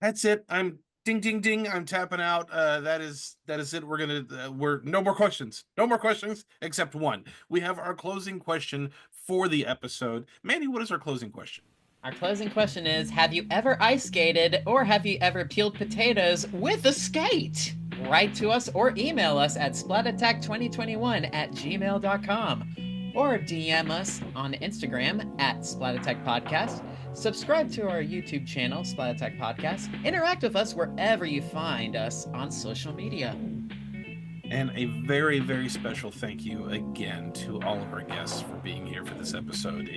that's it. I'm ding ding ding. I'm tapping out. That is it. We're no more questions. No more questions except one. We have our closing question for the episode. Manny, what is our closing question? Our closing question is: have you ever ice skated, or have you ever peeled potatoes with a skate? Write to us or email us at splatattack2021@gmail.com, or DM us on Instagram at Splat Attack Podcast. Subscribe to our YouTube channel, Splat Attack Podcast. Interact with us wherever you find us on social media. And a very, very special thank you again to all of our guests for being here for this episode.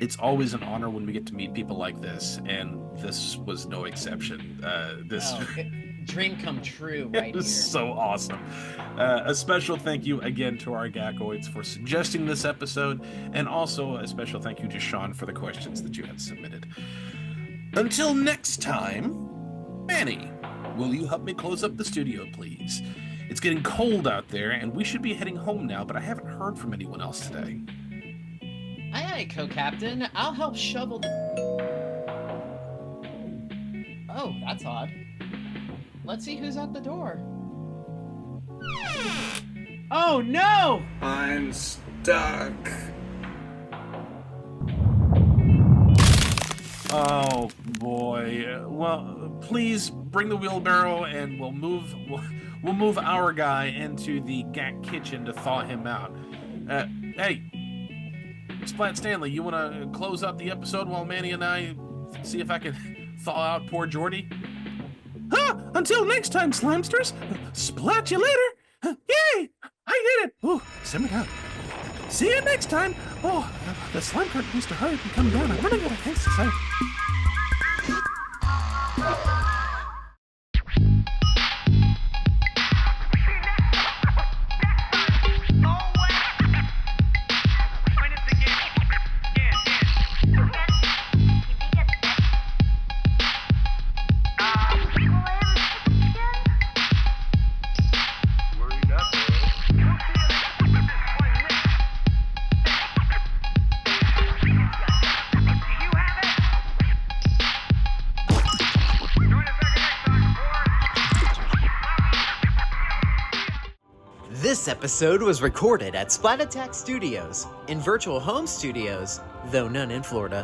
It's always an honor when we get to meet people like this, and this was no exception. Dream come true right here. So awesome. A special thank you again to our Gakoids for suggesting this episode, and also a special thank you to Sean for the questions that you had submitted. Until next time, Manny, will you help me close up the studio, please? It's getting cold out there, and we should be heading home now, but I haven't heard from anyone else today. Aye, co-captain. I'll help shovel the... Oh, that's odd. Let's see who's at the door. Oh, no! I'm stuck. Oh, boy. Well, please bring the wheelbarrow, and we'll move our guy into the Gak kitchen to thaw him out. Hey, Splat Stanley, you want to close up the episode while Manny and I see if I can thaw out poor Jordy? Until next time, Slimesters. Splat you later. Yay! I did it. Oh, simmer down. See you next time. Oh, the slime cart needs to hurry up and come down. I'm running out of things to say. This episode was recorded at Splat Attack Studios, in virtual home studios, though none in Florida.